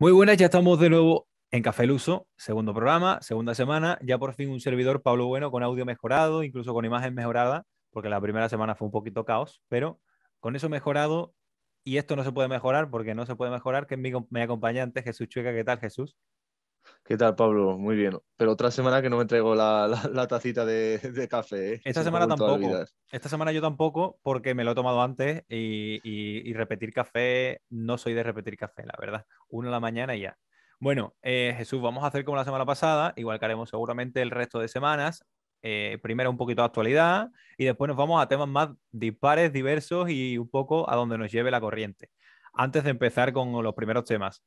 Muy buenas, ya estamos de nuevo en Café Luso, segundo programa, segunda semana, ya por fin un servidor Pablo Bueno con audio mejorado, incluso con imagen mejorada, porque la primera semana fue un poquito caos, pero con eso mejorado, y esto no se puede mejorar porque no se puede mejorar, que es mi acompañante Jesús Chueca. ¿Qué tal, Jesús? ¿Qué tal, Pablo? Muy bien. Pero otra semana que no me traigo la tacita de café, ¿eh? Esta Se me ha semana vuelto a tampoco. olvidar. Esta semana yo tampoco, porque me lo he tomado antes y repetir café, no soy de repetir café, la verdad. Uno a la mañana y ya. Bueno, Jesús, vamos a hacer como la semana pasada, igual que haremos seguramente el resto de semanas. Primero un poquito de actualidad y después nos vamos a temas más dispares, diversos y un poco a donde nos lleve la corriente. Antes de empezar con los primeros temas,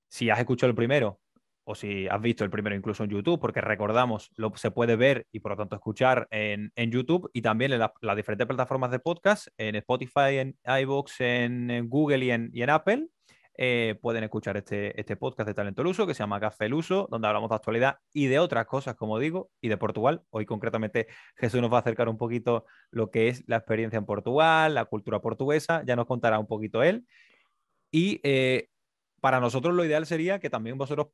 si has escuchado el primero o si has visto el primero incluso en YouTube, porque recordamos, se puede ver y por lo tanto escuchar en YouTube y también en las diferentes plataformas de podcast, en Spotify, en iVoox, en Google y en Apple. Pueden escuchar este podcast de Talento Luso que se llama Café Luso, donde hablamos de actualidad y de otras cosas, como digo, y de Portugal. Hoy concretamente Jesús nos va a acercar un poquito lo que es la experiencia en Portugal, la cultura portuguesa, ya nos contará un poquito él. Y para nosotros lo ideal sería que también vosotros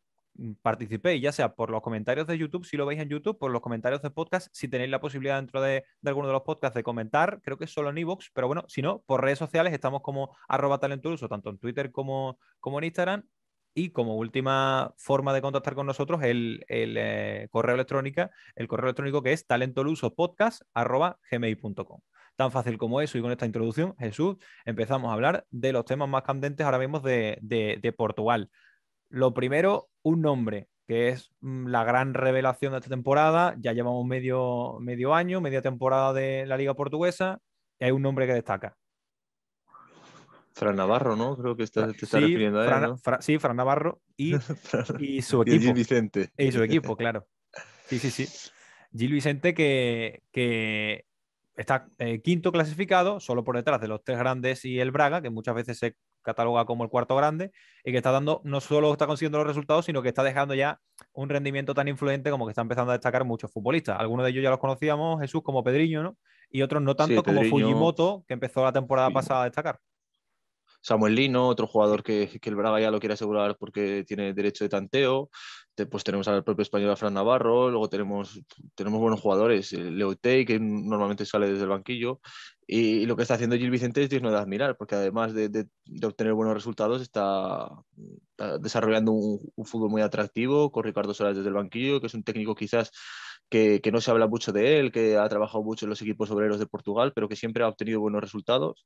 participéis, ya sea por los comentarios de YouTube, si lo veis en YouTube, por los comentarios de podcast, si tenéis la posibilidad dentro de alguno de los podcasts de comentar, creo que es solo en iVoox, pero bueno, si no, por redes sociales estamos como @talentuoso, tanto en Twitter como en Instagram. Y como última forma de contactar con nosotros, el correo electrónico que es talentolusopodcast@gmail.com. Tan fácil como eso y con esta introducción, Jesús, empezamos a hablar de los temas más candentes ahora mismo de Portugal. Lo primero, un nombre, que es la gran revelación de esta temporada. Ya llevamos medio año, media temporada de la Liga Portuguesa, y hay un nombre que destaca. Fran Navarro, ¿no? Creo que te estás Sí, refiriendo a él, ¿no? Sí, Fran Navarro y su Y el Gil equipo. Vicente. Y su equipo, claro. Sí, sí, sí. Gil Vicente que está quinto clasificado, solo por detrás de los tres grandes y el Braga, que muchas veces se cataloga como el cuarto grande, y que está dando, no solo está consiguiendo los resultados, sino que está dejando ya un rendimiento tan influente como que está empezando a destacar muchos futbolistas. Algunos de ellos ya los conocíamos, Jesús, como Pedriño, ¿no? Y otros no Sí, tanto como Pedriño, Fujimoto, que empezó la temporada pasada a destacar. Samuel Lino, otro Sí. jugador que el Braga ya lo quiere asegurar porque tiene derecho de tanteo. Pues tenemos al propio español a Fran Navarro, luego tenemos buenos jugadores, Leo Tei, que normalmente sale desde el banquillo, y lo que está haciendo Gil Vicente es digno de admirar, porque además de obtener buenos resultados, está desarrollando un fútbol muy atractivo, con Ricardo Solas desde el banquillo, que es un técnico quizás que no se habla mucho de él, que ha trabajado mucho en los equipos obreros de Portugal, pero que siempre ha obtenido buenos resultados.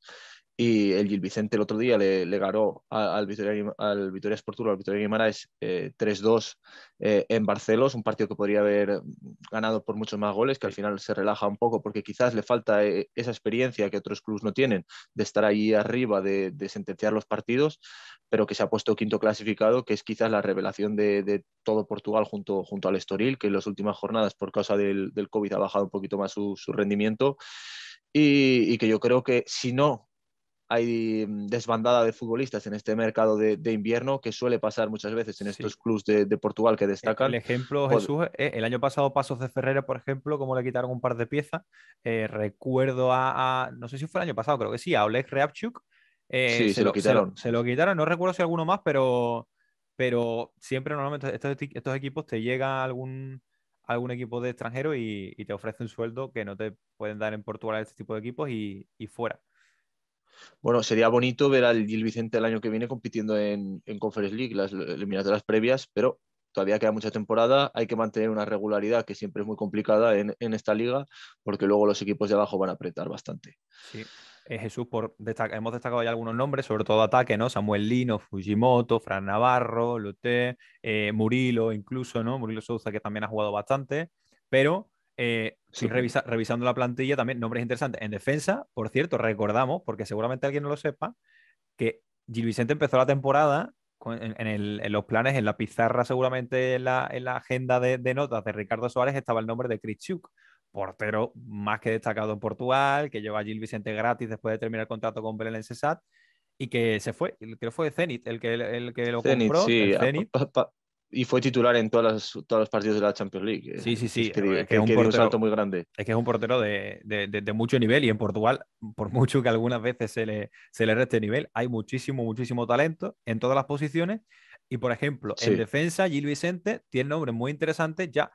Y el Gil Vicente el otro día le ganó al Vitoria Sport, al Vitoria Guimaraes 3-2 en Barcelos, un partido que podría haber ganado por muchos más goles, que al Sí. final se relaja un poco porque quizás le falta esa experiencia que otros clubes no tienen de estar ahí arriba, de sentenciar los partidos, pero que se ha puesto quinto clasificado, que es quizás la revelación de todo Portugal junto al Estoril, que en las últimas jornadas por causa del COVID ha bajado un poquito más su rendimiento y que yo creo que si no hay desbandada de futbolistas en este mercado de invierno, que suele pasar muchas veces en Sí. estos clubes de Portugal que El destacan. ejemplo, Pod Jesús, el año pasado Pasos de Ferreira, por ejemplo, como le quitaron un par de piezas, recuerdo no sé si fue el año pasado, creo que sí, a Oleg Reabchuk, sí, se lo quitaron. se lo quitaron, no recuerdo si alguno más, pero siempre normalmente estos equipos te llega algún equipo de extranjero y te ofrece un sueldo que no te pueden dar en Portugal este tipo de equipos y fuera. Bueno, sería bonito ver al Gil Vicente el año que viene compitiendo en Conference League, las eliminatorias previas, pero todavía queda mucha temporada. Hay que mantener una regularidad que siempre es muy complicada en esta liga, porque luego los equipos de abajo van a apretar bastante. Sí. Jesús, hemos destacado ya algunos nombres, sobre todo ataque, ¿no? Samuel Lino, Fujimoto, Fran Navarro, Loté, Murilo, incluso, ¿no? Murilo Souza, que también ha jugado bastante, pero Sí. revisando la plantilla también, nombres interesantes. En defensa, por cierto, recordamos, porque seguramente alguien no lo sepa, que Gil Vicente empezó la temporada en los planes, en la pizarra, seguramente en la agenda de notas de Ricardo Suárez estaba el nombre de Kritschuk, portero más que destacado en Portugal, que llegó a Gil Vicente gratis después de terminar el contrato con Belenenses SAT y que se fue, creo que fue Zenit el que lo Zenit, compró, el sí. Zenit. y fue titular en todos los partidos de la Champions League. Sí, sí, Es sí. que, Es que es un que dio un salto portero. muy grande. Es que es un portero de mucho nivel y en Portugal, por mucho que algunas veces se le reste nivel, hay muchísimo, muchísimo talento en todas las posiciones. Y por ejemplo, en Sí, defensa, Gil Vicente tiene nombres muy interesantes ya,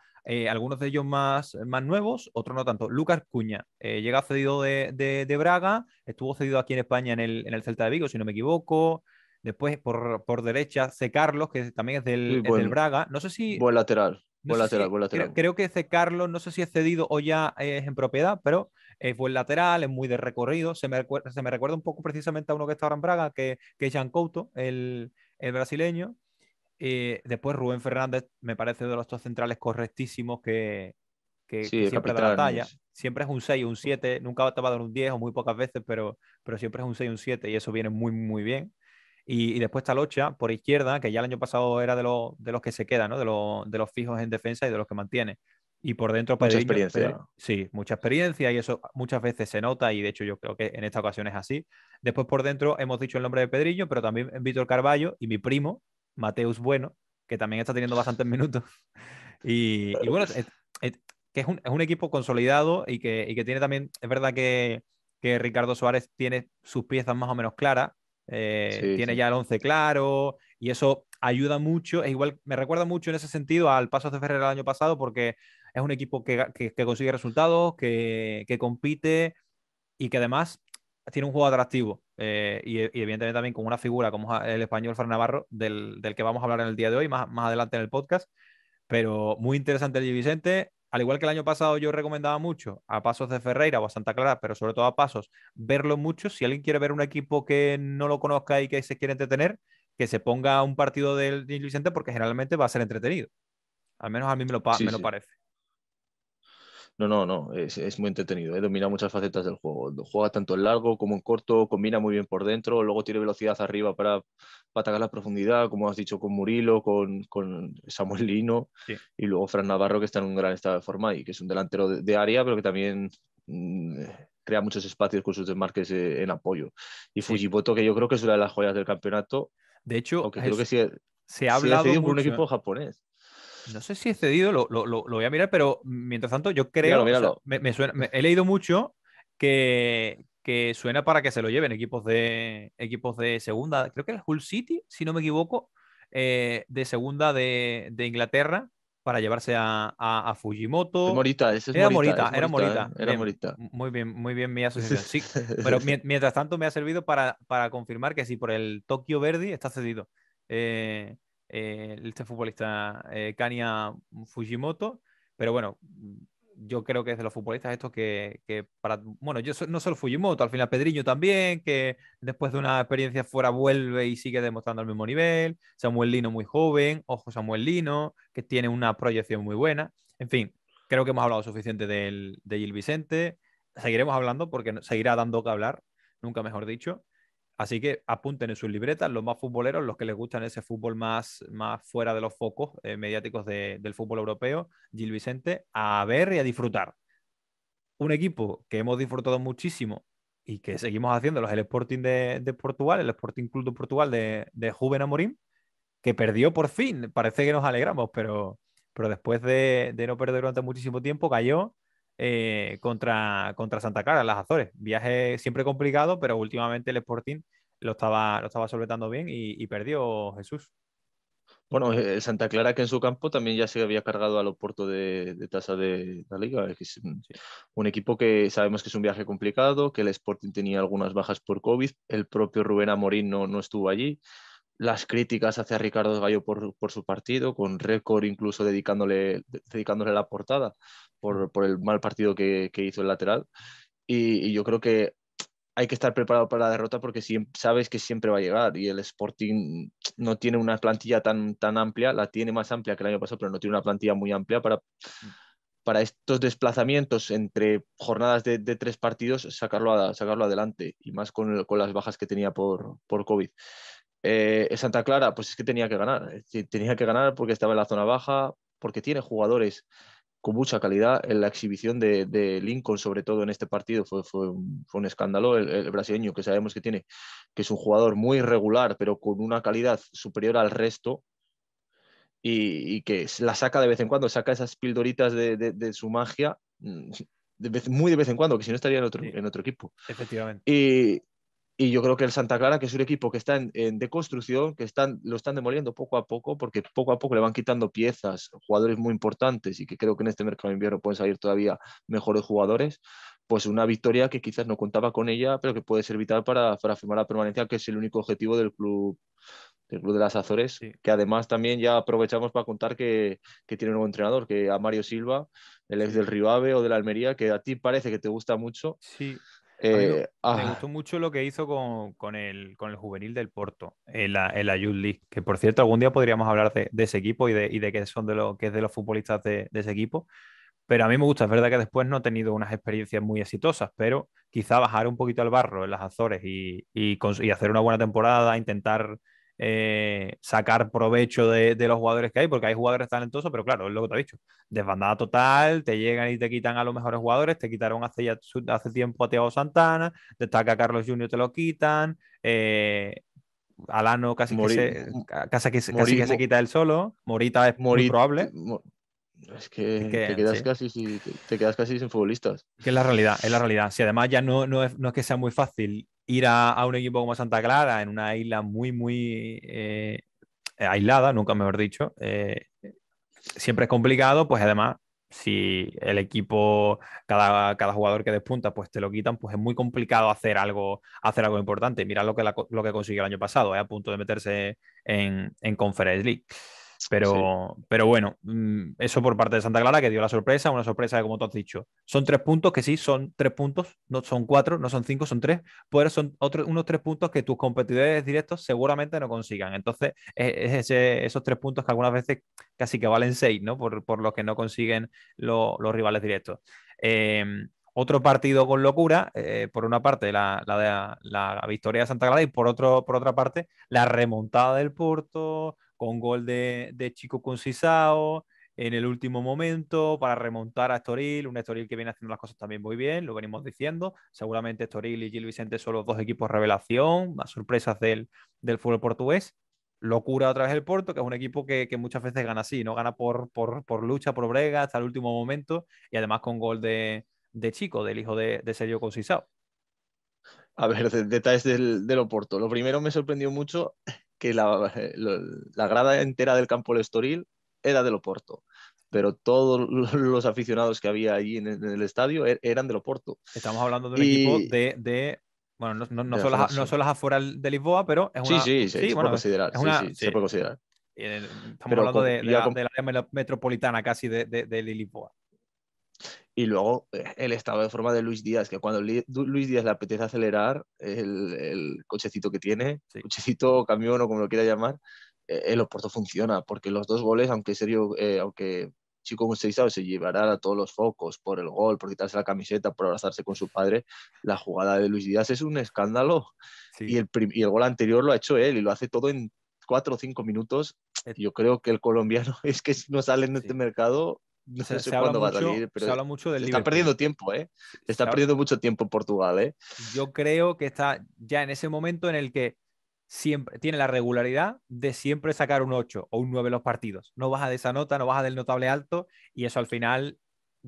algunos de ellos más nuevos, otros no tanto. Lucas Cuña llega cedido de Braga, estuvo cedido aquí en España en el Celta de Vigo, si no me equivoco. Después por derecha, C. Carlos, que también es del, sí, es del Braga. No sé si buen lateral, no sé si, buen creo, lateral. creo que ese Carlos, no sé si es cedido o ya es en propiedad, pero es buen lateral, es muy de recorrido. Se me recuerda un poco precisamente a uno que está ahora en Braga, que es Jean Couto, el brasileño. Después Rubén Fernández me parece de los dos centrales correctísimos que Sí, el siempre da la capitán. talla. Siempre es un 6 un 7 nunca te va a dar un 10 o muy pocas veces, pero siempre es un 6 un 7 y eso viene muy, muy bien. Y después está Locha por izquierda, que ya el año pasado era de los que se queda, ¿no? De los fijos en defensa y de los que mantiene. Y por dentro Mucha Pedriño, experiencia. sí, mucha experiencia y eso muchas veces se nota y de hecho yo creo que en esta ocasión es así. Después por dentro hemos dicho el nombre de Pedriño, pero también Víctor Carballo y mi primo, Mateus Bueno, que también está teniendo bastantes minutos. Y bueno, es- que es un equipo consolidado y que tiene también, es verdad que Ricardo Suárez tiene sus piezas más o menos claras, Sí, tiene sí. ya el 11 claro y eso ayuda mucho. Es igual, me recuerda mucho en ese sentido al Pasos de Ferreira el año pasado porque es un equipo que consigue resultados, que compite y que además tiene un juego atractivo. Y evidentemente también con una figura como el español Fran Navarro, del que vamos a hablar en el día de hoy, más adelante en el podcast. Pero muy interesante el Gil Vicente. Al igual que el año pasado yo recomendaba mucho a Pasos de Ferreira o a Santa Clara, pero sobre todo a Pasos, verlo mucho. Si alguien quiere ver un equipo que no lo conozca y que se quiere entretener, que se ponga un partido del Gil Vicente porque generalmente va a ser entretenido. Al menos a mí me Sí, lo sí. parece. No, no, no, es muy entretenido, domina muchas facetas del juego. Juega tanto en largo como en corto, combina muy bien por dentro, luego tiene velocidad arriba para atacar la profundidad, como has dicho, con Murilo, con Samuel Lino Sí, y luego Fran Navarro, que está en un gran estado de forma y que es un delantero de área, pero que también crea muchos espacios con sus desmarques en apoyo. Y sí. Fujimoto, que yo creo que es una de las joyas del campeonato, De hecho, aunque creo que se ha sigue hablado cedido por un mucho. equipo japonés. No sé si he cedido, lo voy a mirar, pero mientras tanto yo Míralo, creo, o sea, míralo. me suena, he leído mucho que suena para que se lo lleven equipos de segunda, creo que era el Hull City, si no me equivoco, de segunda de Inglaterra, para llevarse a Es Fujimoto. Morita, ese es Era Morita, Morita. era Bien, Morita. muy bien mi asociación. Sí, pero mientras tanto me ha servido para confirmar que sí, por el Tokyo Verdy está cedido. Eh, este futbolista Kania Fujimoto, pero bueno, yo creo que es de los futbolistas estos bueno, no solo Fujimoto, al final Pedriño también, que después de una experiencia fuera vuelve y sigue demostrando el mismo nivel, Samuel Lino muy joven, ojo Samuel Lino, que tiene una proyección muy buena, en fin, creo que hemos hablado suficiente de Gil Vicente, seguiremos hablando porque seguirá dando que hablar, nunca mejor dicho. Así que apunten en sus libretas los más futboleros, los que les gustan ese fútbol más fuera de los focos mediáticos del fútbol europeo, Gil Vicente, a ver y a disfrutar. Un equipo que hemos disfrutado muchísimo y que seguimos haciendo, es el Sporting de Portugal, el Sporting Club de Portugal de Rubén Amorim, que perdió por fin. Parece que nos alegramos, pero después de no perder durante muchísimo tiempo, cayó contra Santa Clara, en las Azores. Viaje siempre complicado, pero últimamente el Sporting lo estaba solventando bien y perdió Jesús. Bueno, el Santa Clara que en su campo también ya se había cargado al Oporto de tasa de la liga, que es Sí, un equipo que sabemos que es un viaje complicado, que el Sporting tenía algunas bajas por COVID, el propio Rubén Amorín no estuvo allí, las críticas hacia Ricardo Gallo por su partido, con récord incluso dedicándole la portada por el mal partido que hizo el lateral. Y yo creo que hay que estar preparado para la derrota porque sabes que siempre va a llegar y el Sporting no tiene una plantilla tan amplia, la tiene más amplia que el año pasado, pero no tiene una plantilla muy amplia para estos desplazamientos entre jornadas de tres partidos, sacarlo adelante y más con las bajas que tenía por COVID. Santa Clara, pues es que tenía que ganar, tenía que ganar porque estaba en la zona baja, porque tiene jugadores con mucha calidad. En la exhibición de Lincoln, sobre todo en este partido, fue un escándalo. El brasileño, que sabemos que es un jugador muy regular, pero con una calidad superior al resto. y que la saca de vez en cuando, saca esas pildoritas de su magia muy de vez en cuando, que si no estaría Sí, en otro equipo. efectivamente. Y, y yo creo que el Santa Clara, que es un equipo que está en deconstrucción, que lo están demoliendo poco a poco, porque poco a poco le van quitando piezas, jugadores muy importantes y que creo que en este mercado de invierno pueden salir todavía mejores jugadores, pues una victoria que quizás no contaba con ella, pero que puede ser vital para firmar la permanencia, que es el único objetivo del Club de las Azores, Sí, que además también ya aprovechamos para contar que tiene un nuevo entrenador, que a Mario Silva, el ex sí, del Rivave o de la Almería, que a ti parece que te gusta mucho. sí. A mí Eh, me ah, gustó mucho lo que hizo con el juvenil del Porto en la Youth League, que por cierto algún día podríamos hablar de ese equipo y de qué son qué es de los futbolistas de ese equipo. Pero a mí me gusta, es verdad que después no he tenido unas experiencias muy exitosas, pero quizá bajar un poquito al barro en las Azores y hacer una buena temporada, intentar sacar provecho de los jugadores que hay, porque hay jugadores talentosos, pero claro, es lo que te he dicho, desbandada total, te llegan y te quitan a los mejores jugadores, te quitaron hace tiempo a Thiago Santana, destaca Carlos Junior, te lo quitan, Alano Mori, casi Mori, que se quita él solo, Morita es muy Mori, probable, es es que te que quedas sí. casi, te quedas casi sin futbolistas. Que es la realidad, es la realidad. Si además ya no es que sea muy fácil ir a un equipo como Santa Clara, en una isla muy, muy aislada, nunca mejor dicho, siempre es complicado, pues además, si el equipo, cada jugador que despunta, pues te lo quitan, pues es muy complicado hacer algo importante. Mira lo que consiguió el año pasado, a punto de meterse en Conference League. Sí. Pero bueno, eso por parte de Santa Clara, que dio la sorpresa, una sorpresa que, como tú has dicho, son 3 puntos, que sí, son 3 puntos, no son 4, no son 5, son 3, pero son unos 3 puntos que tus competidores directos seguramente no consigan. Entonces, es esos 3 puntos que algunas veces casi que valen 6, ¿no? Por los que no consiguen los rivales directos. Eh, Otro partido con locura, por una parte la victoria de Santa Clara y por otra parte la remontada del Porto con gol de Chico Concisao en el último momento para remontar a Estoril, un Estoril que viene haciendo las cosas también muy bien, lo venimos diciendo. Seguramente Estoril y Gil Vicente son los dos equipos revelación, las sorpresas del fútbol portugués. Locura otra vez el Porto, que es un equipo que muchas veces gana así, ¿no? Gana por lucha, por brega, hasta el último momento, y además con gol de Chico, del hijo de Sergio Conceição. A ver, detalles del Oporto. Lo primero me sorprendió mucho que la grada entera del campo del Estoril era del Oporto, pero todos los aficionados que había allí en el estadio eran del Oporto. Estamos hablando de un equipo Y bueno, de la zona no sur. son las afueras de Lisboa, pero es Sí, una, sí, sí, se puede bueno, considerar, es sí, una, sí, sí, se puede considerar. estamos Pero hablando de, de ya la, del área metropolitana casi de Lisboa. y luego el estado de forma de Luis Díaz, que cuando Luis Díaz le apetece acelerar el cochecito que tiene, Sí, cochecito, camión o como lo quiera llamar, el Oporto funciona, porque los dos goles, aunque Chico Conceição se llevará a todos los focos por el gol, por quitarse la camiseta, por abrazarse con su padre, la jugada de Luis Díaz es un escándalo sí. y el gol anterior lo ha hecho él y lo hace todo en 4 o 5 minutos. Eh, Yo creo que el colombiano es que si no sale en este sí. mercado, no sé Se habla cuándo va a mucho, salir, pero se habla mucho del se está Liverpool. perdiendo tiempo, ¿eh? Se- Se se está habla- perdiendo mucho tiempo en Portugal, ¿eh? yo creo que está ya en ese momento en el que siempre tiene la regularidad de siempre sacar un 8 o un 9 en los partidos. No baja de esa nota, no baja del notable alto y eso al final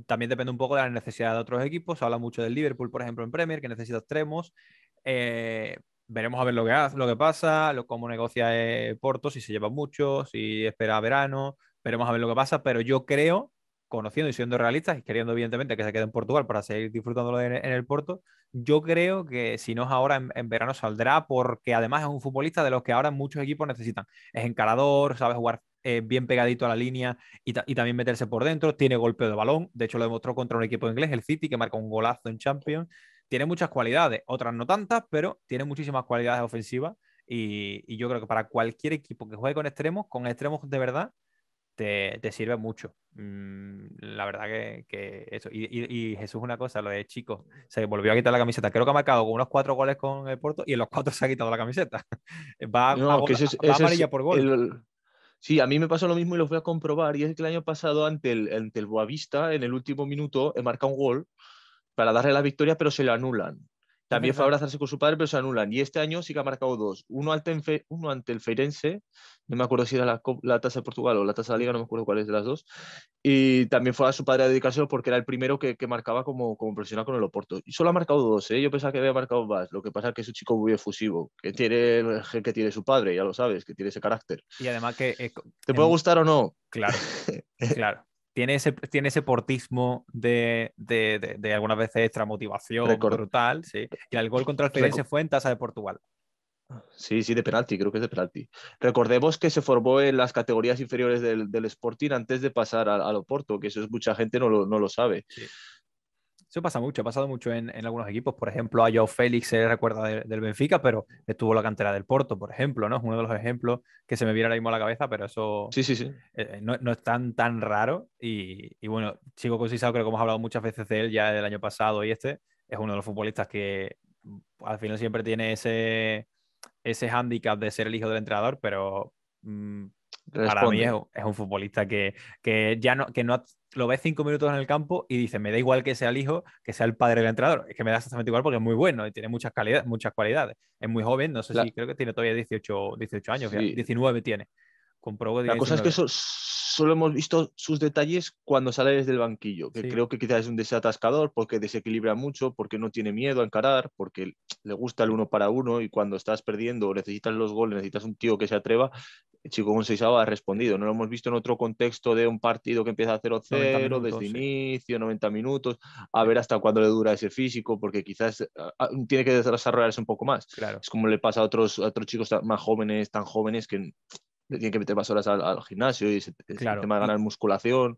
también depende un poco de la necesidad de otros equipos. Se habla mucho del Liverpool, por ejemplo, en Premier, que necesita extremos. Eh, Veremos a ver lo que pasa, cómo negocia Porto, si se lleva mucho, si espera a verano. Veremos a ver lo que pasa, pero yo creo, conociendo y siendo realistas y queriendo evidentemente que se quede en Portugal para seguir disfrutándolo en el Porto, yo creo que si no es ahora, en verano saldrá, porque además es un futbolista de los que ahora muchos equipos necesitan. Es encarador, sabe jugar bien pegadito a la línea y también meterse por dentro. Tiene golpeo de balón. De hecho, lo demostró contra un equipo inglés, el City, que marca un golazo en Champions. Tiene muchas cualidades, otras no tantas, pero tiene muchísimas cualidades ofensivas. Y yo creo que para cualquier equipo que juegue con extremos de verdad, te sirve mucho. La verdad que eso. Y Jesús, una cosa, lo de chicos, se volvió a quitar la camiseta. Creo que ha marcado con unos 4 goles con el Porto y en los 4 se ha quitado la camiseta. No, que Va ese es amarilla por gol. Sí, a mí me pasó lo mismo y lo fui a comprobar. Y es que el año pasado, ante el Boavista, en el último minuto, marca un gol para darle la victoria, pero se lo anulan. Es también fue a verdad. abrazarse con su padre, pero se anulan. Y este año sí que ha marcado dos. Uno ante el Feirense, no me acuerdo si era la Taza de Portugal o la Taza de la Liga, no me acuerdo cuál es de las dos. Y también fue a su padre a dedicárselo porque era el primero que marcaba como profesional con el Oporto. Y solo ha marcado dos, ¿eh? Yo pensaba que había marcado más. Lo que pasa es que es un chico muy efusivo, que tiene el gen que tiene su padre, ya lo sabes, que tiene ese carácter. Y además que ¿Te es puede gustar o no? claro, claro. Tiene ese portismo de algunas veces extra motivación Record, brutal, sí. Y el gol contra el Firenze reco- fue en Taza de Portugal. Sí, sí, de penalti, creo que es de penalti. Recordemos que se formó en las categorías inferiores del Sporting antes de pasar al Oporto, que eso es mucha gente no lo sabe. Sí. Eso pasa mucho, ha pasado mucho en algunos equipos. Por ejemplo, a Joao Félix se recuerda del Benfica, pero estuvo en la cantera del Porto, por ejemplo, ¿no? Es uno de los ejemplos que se me viene ahora mismo a la cabeza, pero eso Sí, sí, sí. no es tan raro. Y bueno, Chico Conceição, creo que hemos hablado muchas veces de él ya del año pasado y este es uno de los futbolistas que al final siempre tiene ese hándicap de ser el hijo del entrenador, pero mm, para mí Responde. es un futbolista que no lo ves 5 minutos en el campo y dice, me da igual que sea el hijo, que sea el padre del entrenador. Es que me da exactamente igual porque es muy bueno y tiene muchas cualidades. Es muy joven, no sé La, si creo que tiene todavía 18 años, sí, 19 tiene. Comprobó que La cosa es que 19. solo hemos visto sus detalles cuando sale desde el banquillo, que Sí, creo que quizás es un desatascador porque desequilibra mucho, porque no tiene miedo a encarar, porque le gusta el sí. uno para uno y cuando estás perdiendo o necesitas los goles, necesitas un tío que se atreva. El chico Conceição ha Sí. respondido. No lo hemos visto en otro contexto de un partido que empieza a 90 0-0 desde minutos, sí. inicio, 90 minutos, a Sí, ver hasta cuándo le dura ese físico, porque quizás tiene que desarrollarse un poco más. claro. Es como le pasa a otros chicos más jóvenes, tan jóvenes que le tienen que meter más horas al gimnasio y ese Claro. tema de ganar musculación.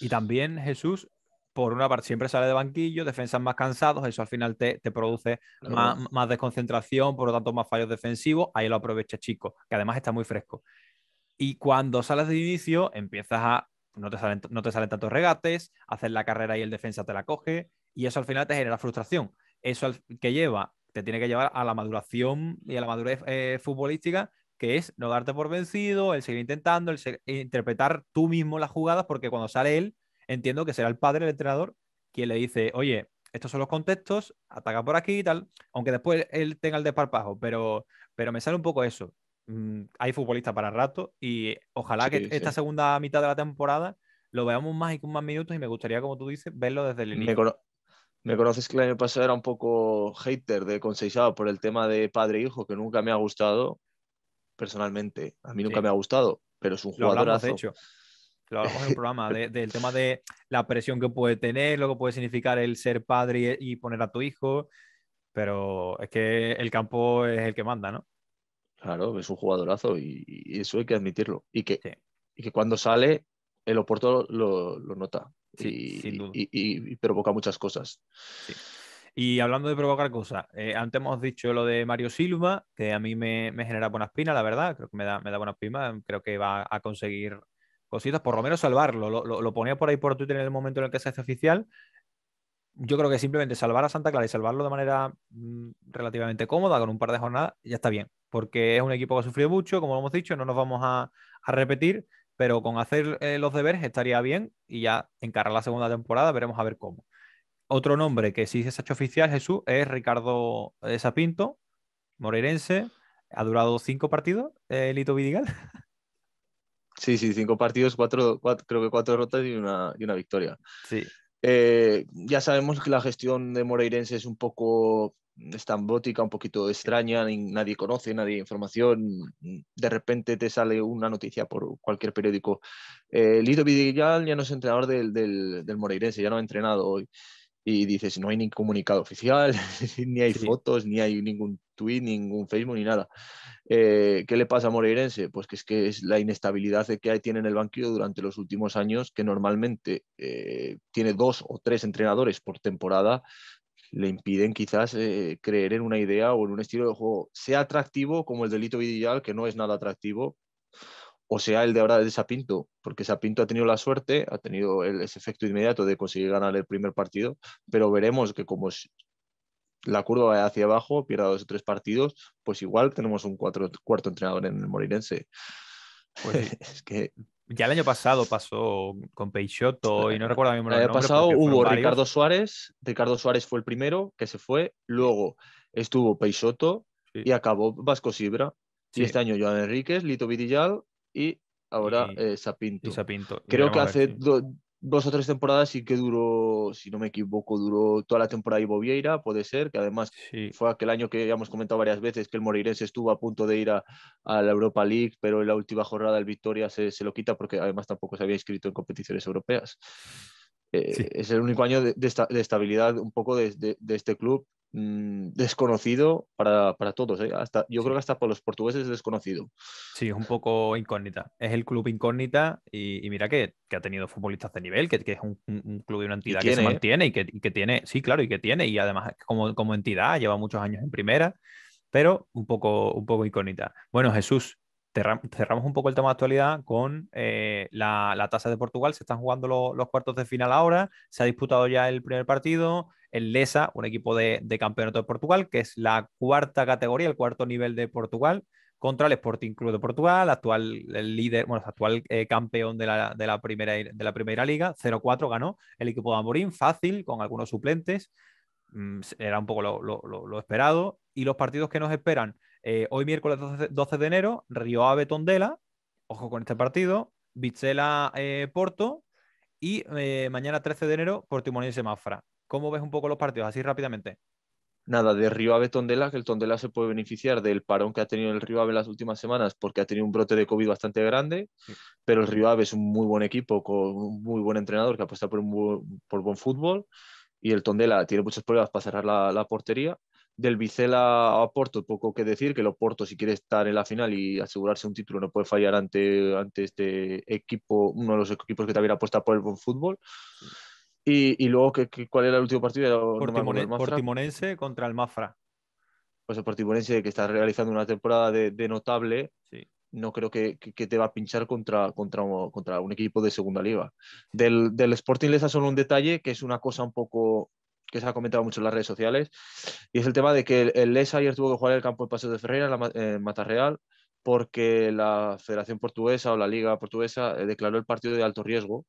Y también Jesús, por una parte, siempre sale de banquillo, defensas más cansados, eso al final te produce Claro, más desconcentración, por lo tanto más fallos defensivos, ahí lo aprovecha Chico, que además está muy fresco. Y cuando sales de inicio, no te salen tantos regates, haces la carrera y el defensa te la coge, y eso al final te genera frustración. Eso te tiene que llevar a la maduración y a la madurez futbolística, que es no darte por vencido, el seguir intentando, interpretar tú mismo las jugadas, porque cuando sale él, entiendo que será el padre, el entrenador, quien le dice, oye, estos son los contextos, ataca por aquí y tal, aunque después él tenga el desparpajo, pero me sale un poco eso. Hay futbolistas para rato y ojalá que sí, esta sí. segunda mitad de la temporada lo veamos más y con más minutos y me gustaría, como tú dices, verlo desde el Me, inicio. cono- Me conoces que el año pasado era un poco hater de Conceição por el tema de padre e hijo, que nunca me ha gustado personalmente. A mí nunca Sí, me ha gustado, pero es un lo hablamos, de jugadorazo. hecho, lo hablamos en un programa del tema de la presión que puede tener, lo que puede significar el ser padre y poner a tu hijo, pero es que el campo es el que manda, ¿no? Claro, es un jugadorazo y eso hay que admitirlo. Y que, Sí, y que cuando sale, el Oporto lo nota sí, sin duda. y provoca muchas cosas. Sí. Y hablando de provocar cosas, antes hemos dicho lo de Mario Silva, que a mí me genera buena espina, la verdad. Creo que me da buena espina. Creo que va a conseguir cositas, por lo menos salvarlo. Lo ponía por ahí por Twitter en el momento en el que se hace oficial. Yo creo que simplemente salvar a Santa Clara y salvarlo de manera relativamente cómoda, con un par de jornadas, ya está bien. Porque es un equipo que ha sufrido mucho, como lo hemos dicho, no nos vamos a repetir, pero con hacer los deberes estaría bien y ya encarar la segunda temporada, veremos a ver cómo. Otro nombre que sí se ha hecho oficial, Jesús, es Ricardo Sapinto, moreirense. Ha durado 5 partidos, Lito Vidigal. Sí, sí, 5 partidos, creo que 4 derrotas y una victoria. Sí, Ya sabemos que la gestión de Moreirense es un poco estambótica, un poquito sí, extraña, nadie conoce, nadie información. De repente te sale una noticia por cualquier periódico. Lito Vidigal ya no es entrenador del Moreirense, ya no ha entrenado hoy. Y dices, no hay ni comunicado oficial, ni hay sí. fotos, ni hay ningún tweet, ningún Facebook, ni nada. ¿Qué le pasa a Moreirense? Pues que es la inestabilidad que tiene en el banquillo durante los últimos años, que normalmente tiene 2 o 3 entrenadores por temporada, le impiden quizás creer en una idea o en un estilo de juego, sea atractivo como el de Lito Vidal, que no es nada atractivo, o sea el de ahora de Sapinto, porque Sapinto ha tenido la suerte, ha tenido ese efecto inmediato de conseguir ganar el primer partido, pero veremos que como la curva va hacia abajo, pierda 2 o 3 partidos, pues igual tenemos un cuarto entrenador en el Moreirense. Pues sí. Es que Ya el año pasado pasó con Peixoto y no recuerdo mismo El los año nombres pasado porque fueron hubo Ricardo varios. Suárez. Ricardo Suárez fue el primero que se fue. Sí, Luego estuvo Peixoto sí, y acabó Vasco Sibra. Y sí. este año Joan Enríquez, Lito Vidillal y ahora Y, y Sapinto. Sapinto. Y Creo que veremos a ver, hace sí. 2 o 3 temporadas sí que duró, si no me equivoco, duró toda la temporada Ivo Vieira, puede ser, que además Sí, fue aquel año que ya hemos comentado varias veces que el Moreirense estuvo a punto de ir a la Europa League, pero en la última jornada el Victoria se lo quita porque además tampoco se había inscrito en competiciones europeas. sí. Es el único año de estabilidad un poco de este club desconocido para todos. Hasta, yo creo que Sí. hasta para los portugueses es desconocido. Sí, es un poco incógnita. Es el club incógnita y mira que ha tenido futbolistas de nivel, que es un club y una Y entidad que se tiene, ¿eh? mantiene y que tiene, sí, claro, y que tiene, y además como entidad lleva muchos años en primera, pero un poco incógnita. Bueno, Jesús, cerramos un poco el tema de actualidad con la tasa de Portugal. Se están jugando los cuartos de final ahora, se ha disputado ya el primer partido. El Lesa, un equipo de campeonato de Portugal, que es la cuarta categoría, el cuarto nivel de Portugal contra el Sporting Club de Portugal, actual el líder, bueno, actual campeón de la primera liga. 0-4 ganó el equipo de Amorín, fácil, con algunos suplentes. Era un poco lo esperado. Y los partidos que nos esperan, hoy miércoles 12 de enero, Río Ave Tondela, ojo con este partido, Vizela Porto y mañana 13 de enero, Portimonense Mafra. ¿Cómo ves un poco los partidos? Así rápidamente. Nada, de Río Ave Tondela, que el Tondela se puede beneficiar del parón que ha tenido el Río Ave en las últimas semanas porque ha tenido un brote de COVID bastante grande, Sí, pero el Río Ave es un muy buen equipo con un muy buen entrenador que apuesta por buen fútbol y el Tondela tiene muchos problemas para cerrar la portería. Del Vicela a Porto, poco que decir, que el Oporto si quiere estar en la final y asegurarse un título no puede fallar ante este equipo, uno de los equipos que también apuesta por el buen fútbol. sí. Y luego, ¿cuál era el último partido? No me acuerdo, el Mafra. Portimonense contra el Mafra. Pues el Portimonense que está realizando una temporada de notable, Sí. no creo que te va a pinchar contra un equipo de segunda liga. Del Sporting Lesa solo un detalle que es una cosa un poco que se ha comentado mucho en las redes sociales y es el tema de que el Lesa ayer tuvo que jugar en el campo de Pasos de Ferreira en Mata Real porque la Federación Portuguesa o la Liga Portuguesa declaró el partido de alto riesgo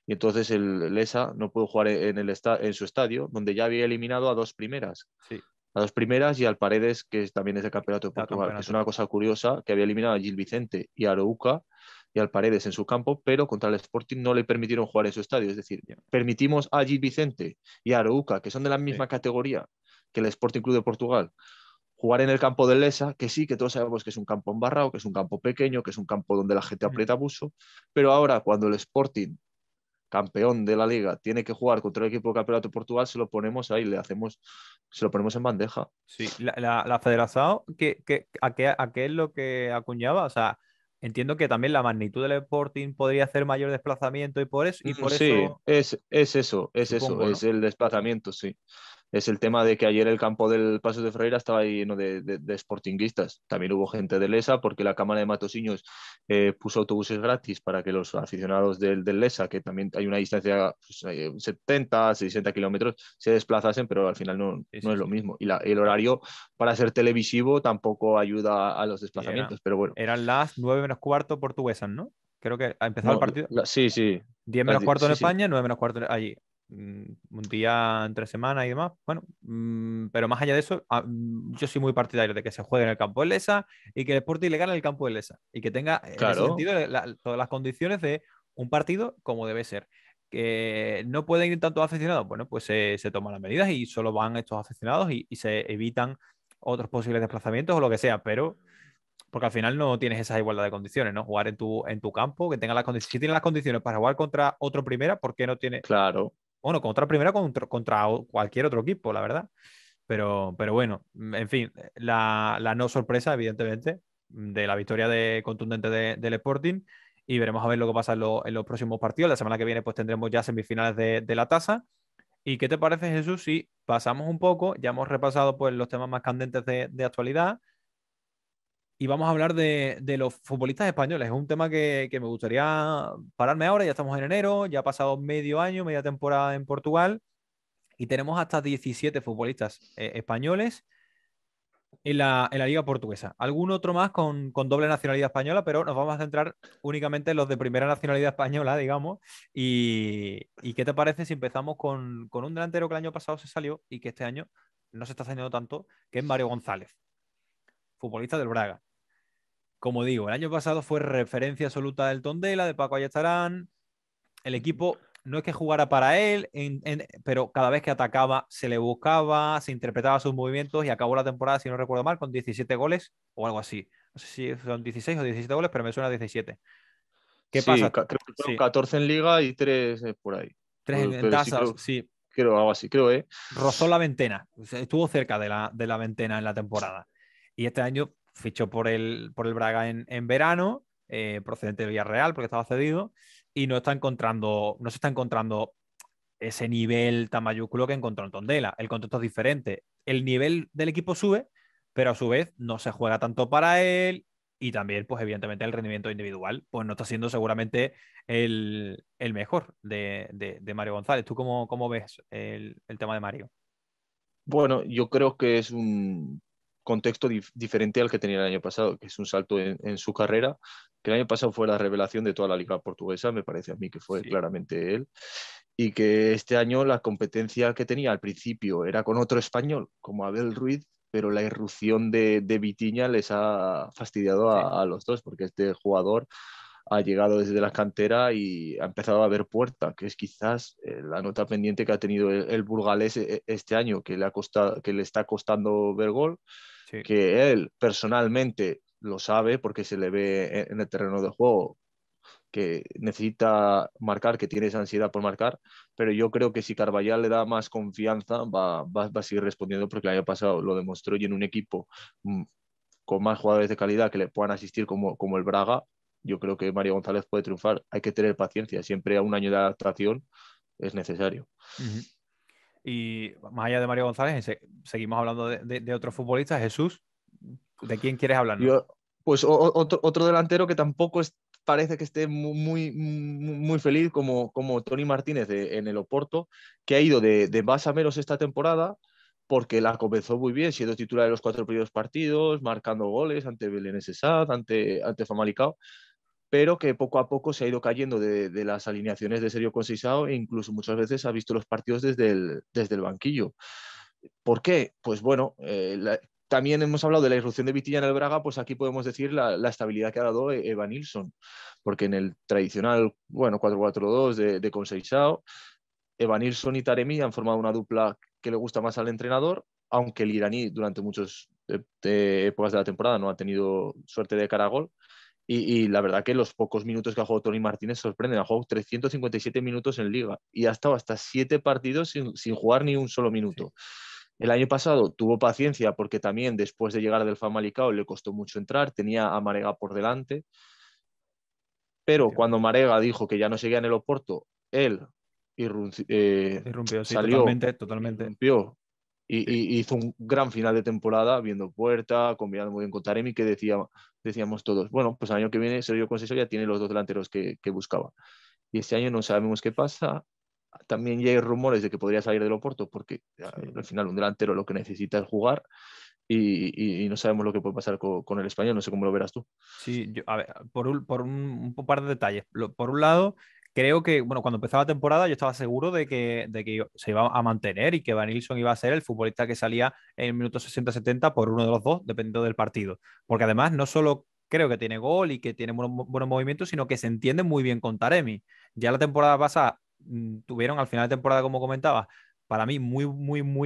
y entonces el Lesa no pudo jugar en su estadio donde ya había eliminado Sí, a dos primeras y al Paredes, que también es del Campeonato de del Portugal, que es campeonato. una cosa curiosa, que había eliminado a Gil Vicente y a Arouca y al Paredes en su campo, pero contra el Sporting no le permitieron jugar en su estadio. Es decir, Ya. permitimos a Gil Vicente y a Arouca, que son de la Sí. misma categoría que el Sporting Club de Portugal, jugar en el campo del Lesa, que sí, que todos sabemos que es un campo embarrado, que es un campo pequeño, que es un campo donde la gente Mm. aprieta abuso, pero ahora cuando el Sporting campeón de la liga tiene que jugar contra el equipo de campeonato de Portugal, se lo ponemos ahí, se lo ponemos en bandeja. Sí, la federación, a qué es lo que acuñaba? O sea, entiendo que también la magnitud del Sporting podría hacer mayor desplazamiento y por Sí, eso, es eso, supongo, es ¿no? el desplazamiento, sí. Es el tema de que ayer el campo del Paso de Ferreira estaba lleno de sportinguistas. También hubo gente de Lesa porque la Cámara de Matosiños puso autobuses gratis para que los aficionados del Lesa, que también hay una distancia pues, 70, 60 kilómetros, se desplazasen, pero al final Sí, no sí, es lo sí. mismo. Y el Claro. horario para ser televisivo tampoco ayuda a los Y desplazamientos, pero bueno. eran las 9 menos cuarto portuguesas, ¿no? Creo que ha empezado el No, partido. sí, sí, 10 menos cuarto en sí, sí, España, 9 menos cuarto allí. Un día entre semana y demás. Bueno, pero más allá de eso, yo soy muy partidario de que se juegue en el campo de Lesa y que el Sporting le gane en el campo de Lesa y que tenga, en ese claro. sentido, todas las condiciones de un partido como debe ser. Que no pueden ir tantos aficionados, bueno, pues se toman las medidas y solo van estos aficionados y se evitan otros posibles desplazamientos o lo que sea, pero porque al final no tienes esa igualdad de condiciones, ¿no? Jugar en tu campo, que tenga las condiciones. Si tienes las condiciones para jugar contra otro primera, ¿por qué no tiene? Claro, Bueno, contra primera, contra cualquier otro equipo, la verdad. Pero bueno, en fin, la no sorpresa, evidentemente, de la victoria contundente del Sporting. Y veremos a ver lo que pasa en los próximos partidos. La semana que viene, pues tendremos ya semifinales de la tasa. ¿Y qué te parece, Jesús, si pasamos un poco? Ya hemos repasado pues, los temas más candentes de actualidad y vamos a hablar de los futbolistas españoles. Es un tema que me gustaría pararme ahora. Ya estamos en enero, ya ha pasado medio año, media temporada en Portugal y tenemos hasta 17 futbolistas españoles. en la Liga Portuguesa. Algún otro más con doble nacionalidad española, pero nos vamos a centrar únicamente en los de primera nacionalidad española, digamos. ¿Y qué te parece si empezamos con un delantero que el año pasado se salió y que este año no se está saliendo tanto, que es Mario González, futbolista del Braga? Como digo, el año pasado fue referencia absoluta del Tondela, de Paco Ayestarán. El equipo no es que jugara para él, pero cada vez que atacaba se le buscaba, se interpretaba sus movimientos y acabó la temporada, si no recuerdo mal, con 17 goles o algo así. No sé si son 16 o 17 goles, pero me suena a 17. ¿Qué Sí, pasa? creo que fueron Sí, 14 en Liga y 3 por ahí. tres en Pero sí tasas, sí. creo algo así, creo, ¿eh? Rozó la ventena, o sea, estuvo cerca de la ventena en la temporada. Y este año fichó por el Braga en verano, procedente de Villarreal, porque estaba cedido, y no se está encontrando ese nivel tan mayúsculo que encontró en Tondela. El contexto es diferente. El nivel del equipo sube, pero a su vez no se juega tanto para él y también, pues evidentemente, el rendimiento individual, pues no está siendo seguramente el mejor de Mario González. ¿Tú cómo ves el tema de Mario? Bueno, yo creo que es un contexto diferente al que tenía el año pasado, que es un salto en su carrera, que el año pasado fue la revelación de toda la liga portuguesa, me parece a mí que fue Sí, claramente él, y que este año la competencia que tenía al principio era con otro español, como Abel Ruiz, pero la irrupción de Vitinha les ha fastidiado sí, a los dos, porque este jugador ha llegado desde la cantera y ha empezado a ver puerta, que es quizás la nota pendiente que ha tenido el burgalés este año, que le, ha costado, que le está costando ver gol, sí. que él personalmente lo sabe porque se le ve en el terreno de juego que necesita marcar, que tiene esa ansiedad por marcar, pero yo creo que si Carvajal le da más confianza va a seguir respondiendo porque el año pasado lo demostró y en un equipo con más jugadores de calidad que le puedan asistir como el Braga, yo creo que Mario González puede triunfar. Hay que tener paciencia, siempre a un año de adaptación es necesario. Ujú. Y más allá de Mario González, seguimos hablando de otros futbolistas. Jesús, ¿de quién quieres hablarnos? Yo, pues otro delantero que tampoco parece que esté muy feliz como Tony Martínez en el Oporto, que ha ido de más a menos esta temporada porque la comenzó muy bien, siendo titular de los 4 primeros partidos, marcando goles ante Belenenses SAD, ante Famalicão, pero que poco a poco se ha ido cayendo de las alineaciones de Sergio Conceição e incluso muchas veces ha visto los partidos desde el banquillo. ¿Por qué? Pues bueno, también hemos hablado de la irrupción de Vitilla en el Braga, pues aquí podemos decir la estabilidad que ha dado Evan Nilsson, porque en el tradicional, bueno, 4-4-2 de Conceição, Evan Nilsson y Taremi han formado una dupla que le gusta más al entrenador, aunque el iraní durante muchas épocas de la temporada no ha tenido suerte de cara a gol. Y la verdad que los pocos minutos que ha jugado Tony Martínez sorprenden. Ha jugado 357 minutos en Liga y ha estado hasta 7 partidos sin jugar ni un solo Sí, minuto. El año pasado tuvo paciencia porque también después de llegar del Famalicão le costó mucho entrar, tenía a Marega por delante, pero cuando efectivamente. Marega dijo que ya no seguía en el Oporto, él Irrumpió, sí, salió, totalmente, totalmente. irrumpió Sí. y hizo un gran final de temporada viendo puerta, combinando muy bien con Taremi, que decíamos todos, bueno, pues el año que viene Sergio Conceição ya tiene los dos delanteros que buscaba. Y este año no sabemos qué pasa. También ya hay rumores de que podría salir del Oporto porque Sí. al final un delantero lo que necesita es jugar y no sabemos lo que puede pasar con el español, no sé cómo lo verás tú. Sí, a ver, un par de detalles. Por un lado, creo que, bueno, cuando empezaba la temporada yo estaba seguro de que se iba a mantener y que Van Nilsson iba a ser el futbolista que salía en el minuto 60-70 por uno de los dos, dependiendo del partido. Porque además no solo creo que tiene gol y que tiene buenos movimientos, sino que se entiende muy bien con Taremi. Ya la temporada pasada tuvieron al final de temporada, como comentaba, para mí muy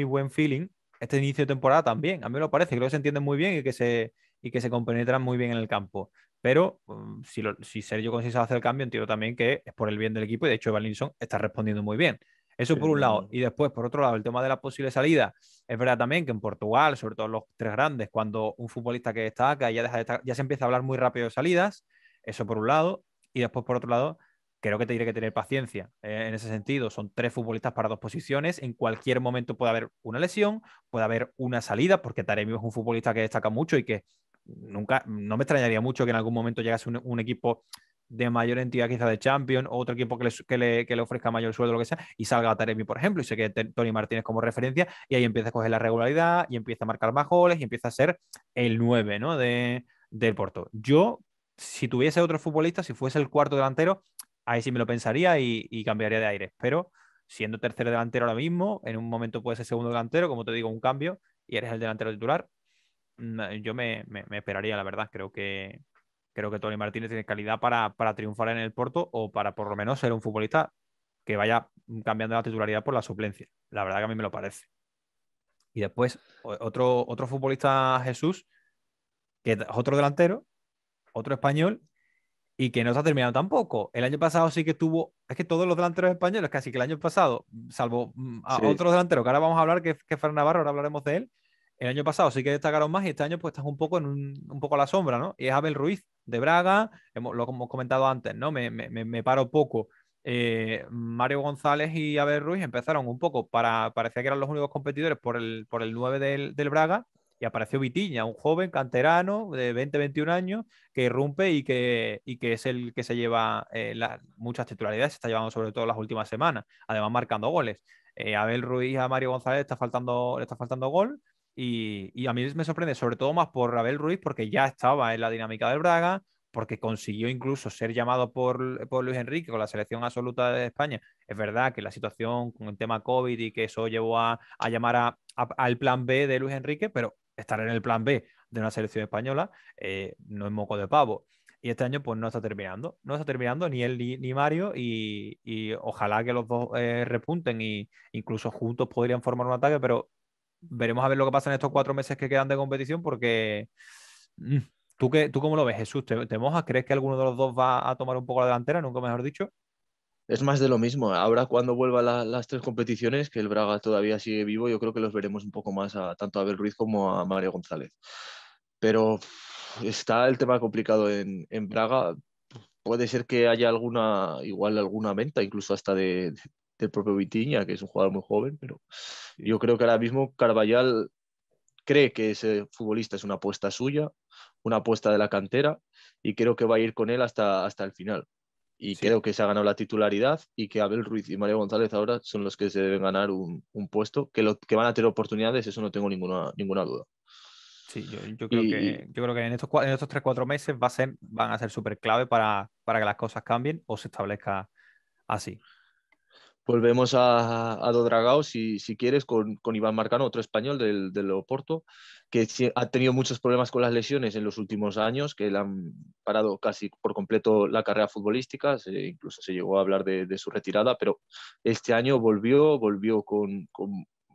buen feeling. Este inicio de temporada también, a mí me lo parece, creo que se entienden muy bien y que se compenetran muy bien en el campo. Pero si Sergio Conceição hace el cambio, entiendo también que es por el bien del equipo y de hecho Evan Nilsson está respondiendo muy bien. Eso Sí, por un no, lado. no. Y después, por otro lado, el tema de la posible salida. Es verdad también que en Portugal, sobre todo los tres grandes, cuando un futbolista que destaca ya, deja de estar, ya se empieza a hablar muy rápido de salidas. Eso por un lado. Y después, por otro lado, creo que te diré que tener paciencia. En ese sentido, son tres futbolistas para dos posiciones. En cualquier momento puede haber una lesión, puede haber una salida, porque Taremi es un futbolista que destaca mucho y que nunca, no me extrañaría mucho que en algún momento llegase un equipo de mayor entidad quizá de Champions, o otro equipo que le ofrezca mayor sueldo, lo que sea, y salga Taremi, por ejemplo, y se quede Tony Martínez como referencia, y ahí empieza a coger la regularidad, y empieza a marcar más goles, y empieza a ser el 9, ¿no? Del Porto. Yo, si tuviese otro futbolista, si fuese el cuarto delantero, ahí sí me lo pensaría y cambiaría de aire. Pero siendo tercer delantero ahora mismo, en un momento puede ser segundo delantero, como te digo, un cambio, y eres el delantero titular, yo me esperaría, la verdad. Creo que Tony Martínez tiene calidad para triunfar en el Porto, o para por lo menos ser un futbolista que vaya cambiando la titularidad por la suplencia. La verdad que a mí me lo parece. Y después, otro futbolista, Jesús, que es otro delantero, otro español, y que no se ha terminado tampoco. El año pasado sí que tuvo, es que todos los delanteros españoles, casi que el año pasado, salvo a Sí, otros delanteros, que ahora vamos a hablar, que es Fran Navarro, ahora hablaremos de él. El año pasado sí que destacaron más, y este año pues estás un poco un poco a la sombra, ¿no? Y es Abel Ruiz de Braga, lo hemos comentado antes, ¿no? Me paro poco. Mario González y Abel Ruiz empezaron un poco parecía que eran los únicos competidores por el 9 del Braga, y apareció Vitiña, un joven canterano de 20, 21 años, que irrumpe y que es el que se lleva muchas titularidades, se está llevando sobre todo las últimas semanas, además marcando goles. Abel Ruiz a Mario González le está faltando gol, y a mí me sorprende sobre todo más por Abel Ruiz, porque ya estaba en la dinámica del Braga, porque consiguió incluso ser llamado por Luis Enrique con la selección absoluta de España. Es verdad que la situación con el tema COVID y que eso llevó a llamar al plan B de Luis Enrique, pero estar en el plan B de una selección española no es moco de pavo. Y este año pues no está terminando. No está terminando ni él ni Mario, y ojalá que los dos repunten, y incluso juntos podrían formar un ataque, pero veremos a ver lo que pasa en estos 4 meses que quedan de competición, porque mm, ¿tú cómo lo ves, Jesús? ¿Te mojas? ¿Crees que alguno de los dos va a tomar un poco la delantera, nunca mejor dicho? es más de lo mismo. Ahora cuando vuelvan las tres competiciones, que el Braga todavía sigue vivo, yo creo que los veremos un poco más tanto a Abel Ruiz como a Mario González. Pero está el tema complicado en Braga. Puede ser que haya igual alguna venta, incluso hasta del propio Vitinha, que es un jugador muy joven, pero Sí. yo creo que ahora mismo Carvajal cree que ese futbolista es una apuesta suya, una apuesta de la cantera, y creo que va a ir con él hasta el final. Y Sí. creo que se ha ganado la titularidad, y que Abel Ruiz y Mario González ahora son los que se deben ganar un puesto, que van a tener oportunidades, eso no tengo ninguna duda. Sí, yo creo Y, que, yo creo que en estos 3, 4 meses van a ser súper clave para que las cosas cambien o se establezca así. volvemos a do Dragao, si quieres, con Iván Marcano, otro español del Oporto, que ha tenido muchos problemas con las lesiones en los últimos años, que le han parado casi por completo la carrera futbolística, incluso se llegó a hablar de su retirada, pero este año volvió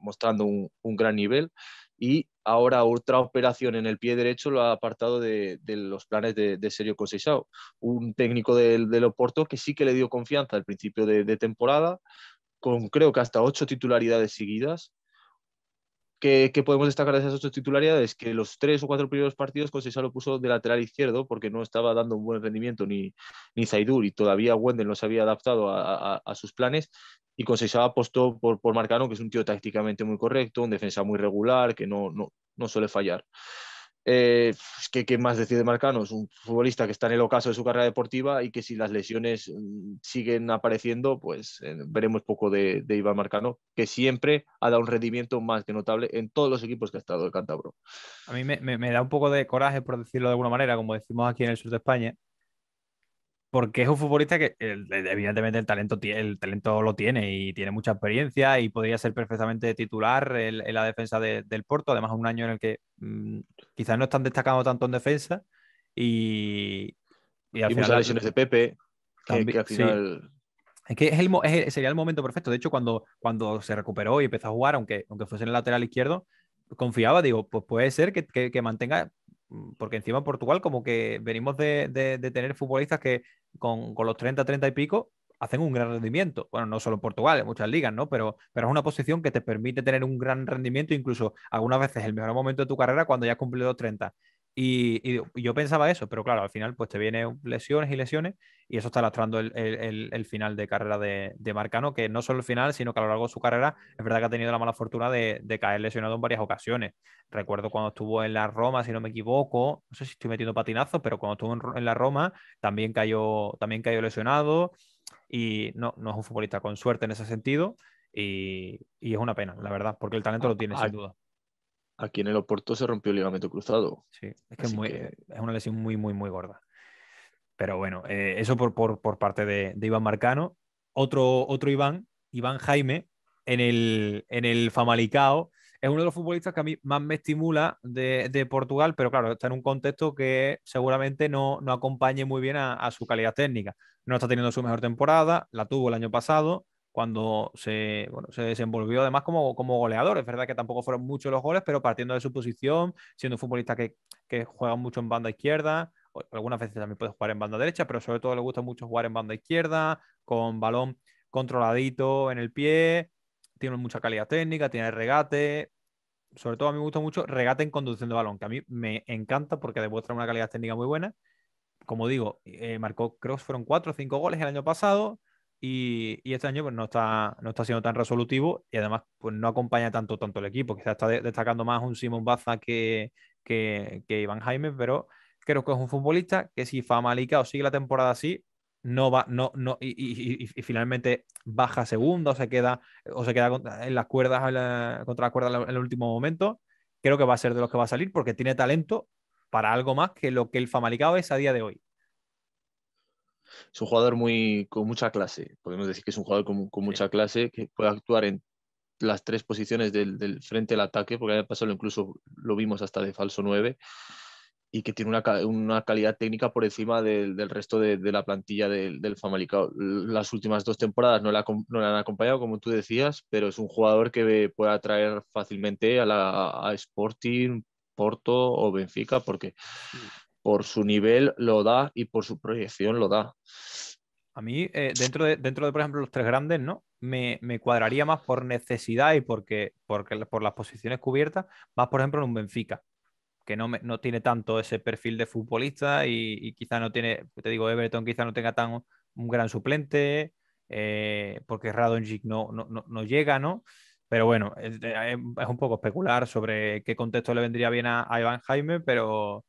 mostrando un gran nivel, y ahora otra operación en el pie derecho lo ha apartado de los planes de Sergio Conceição, un técnico del Oporto que sí que le dio confianza al principio de temporada, con creo que hasta 8 titularidades seguidas. ¿Qué podemos destacar de esas 8 titularidades? Que los 3 o 4 primeros partidos Conceição lo puso de lateral izquierdo porque no estaba dando un buen rendimiento ni Zaidur, y todavía Wendel no se había adaptado a sus planes, y Conceição apostó por Marcano, que es un tío tácticamente muy correcto, un defensa muy regular, que no suele fallar. ¿Qué más decir de Marcano? Es un futbolista que está en el ocaso de su carrera deportiva, y que si las lesiones siguen apareciendo, pues veremos poco de Iván Marcano, que siempre ha dado un rendimiento más que notable en todos los equipos que ha estado el cántabro. A mí me da un poco de coraje, por decirlo de alguna manera, como decimos aquí en el sur de España, porque es un futbolista que evidentemente el talento lo tiene, y tiene mucha experiencia, y podría ser perfectamente titular en la defensa del Porto, además un año en el que quizás no están destacando tanto en defensa, y, y al Y final muchas lesiones de Pepe, que también, al sí. final Es que sería el momento perfecto. De hecho, cuando se recuperó y empezó a jugar, aunque fuese en el lateral izquierdo, confiaba, digo, pues puede ser que mantenga, porque encima Portugal, como que venimos de tener futbolistas que con los 30 y pico hacen un gran rendimiento. Bueno, no solo en Portugal, en muchas ligas, ¿no? Pero es una posición que te permite tener un gran rendimiento, incluso algunas veces el mejor momento de tu carrera cuando ya has cumplido los 30. Y yo pensaba eso, pero claro, al final pues te vienen lesiones y lesiones y eso está lastrando el final de carrera de Marcano, que no solo el final, sino que a lo largo de su carrera es verdad que ha tenido la mala fortuna de caer lesionado en varias ocasiones. Recuerdo cuando estuvo en la Roma, si no me equivoco, no sé si estoy metiendo patinazos, pero cuando estuvo en la Roma también cayó lesionado y no es un futbolista con suerte en ese sentido y es una pena, la verdad, porque el talento A- lo tiene sin a- duda. Aquí en el Oporto se rompió el ligamento cruzado, Sí, es que así que es una lesión muy gorda. Pero bueno, eso por parte de Iván Marcano. Otro Iván, Iván Jaime, en el Famalicao, es uno de los futbolistas que a mí más me estimula de Portugal, pero claro, está en un contexto que seguramente no acompañe muy bien a su calidad técnica. No está teniendo su mejor temporada, la tuvo el año pasado, cuando bueno, se desenvolvió además como goleador. Es verdad que tampoco fueron muchos los goles, pero partiendo de su posición, siendo un futbolista que juega mucho en banda izquierda, algunas veces también puede jugar en banda derecha, pero sobre todo le gusta mucho jugar en banda izquierda, con balón controladito en el pie, tiene mucha calidad técnica, tiene regate, sobre todo a mí me gusta mucho regate en conducción de balón, que a mí me encanta porque demuestra una calidad técnica muy buena. Como digo, marcó, creo que fueron 4 o 5 goles el año pasado y este año pues no está siendo tan resolutivo y además pues no acompaña tanto el equipo. Quizás está destacando más un Simon Baza que Iván Jaime, pero creo que es un futbolista que si Famalicão sigue la temporada así, no va, no, y finalmente baja a segunda o se queda en las cuerdas, contra las cuerdas en el último momento. Creo que va a ser de los que va a salir porque tiene talento para algo más que lo que el Famalicão es a día de hoy. es un jugador con mucha clase. Podemos decir que es un jugador con Sí. mucha clase, que puede actuar en las tres posiciones del frente al ataque, porque el año pasado incluso lo vimos hasta de falso 9 y que tiene una calidad técnica por encima del resto de la plantilla del Famalicão. Las últimas 2 temporadas no le han acompañado, como tú decías, pero es un jugador que puede atraer fácilmente a Sporting, Porto o Benfica, porque Sí. por su nivel lo da y por su proyección lo da. A mí, dentro de, por ejemplo, los tres grandes, ¿no? Me cuadraría más por necesidad y por las posiciones cubiertas, más, por ejemplo, en un Benfica, que no tiene tanto ese perfil de futbolista y quizá no tiene, te digo, Everton quizá no tenga tan un gran suplente, porque Radonjic no llega, ¿no? Pero bueno, es un poco especular sobre qué contexto le vendría bien a Iván Jaime, pero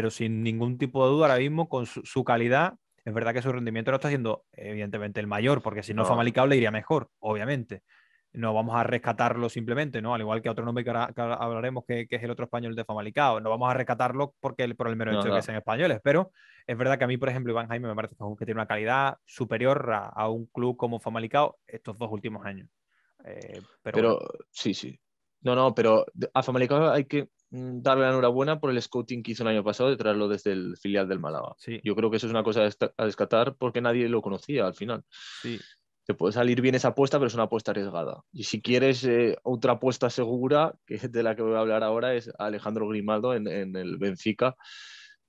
sin ningún tipo de duda ahora mismo con su calidad, es verdad que su rendimiento no está siendo evidentemente el mayor, porque si no No, Famalicão le iría mejor, obviamente no vamos a rescatarlo simplemente, ¿no? Al igual que otro nombre que ahora hablaremos, que es el otro español de Famalicão. No vamos a rescatarlo por el mero hecho de que nada. sean españoles, pero es verdad que a mí, por ejemplo, Iván Jaime me parece que tiene una calidad superior a un club como Famalicão estos 2 últimos años. Pero bueno, Pero sí, sí. No, no, pero a Famalicão hay que darle la enhorabuena por el scouting que hizo el año pasado de traerlo desde el filial del Málaga. sí, Yo creo que eso es una cosa a descartar porque nadie lo conocía al final. sí. Te puede salir bien esa apuesta, pero es una apuesta arriesgada. Y si quieres otra apuesta segura, que es de la que voy a hablar ahora, es Alejandro Grimaldo en el Benfica.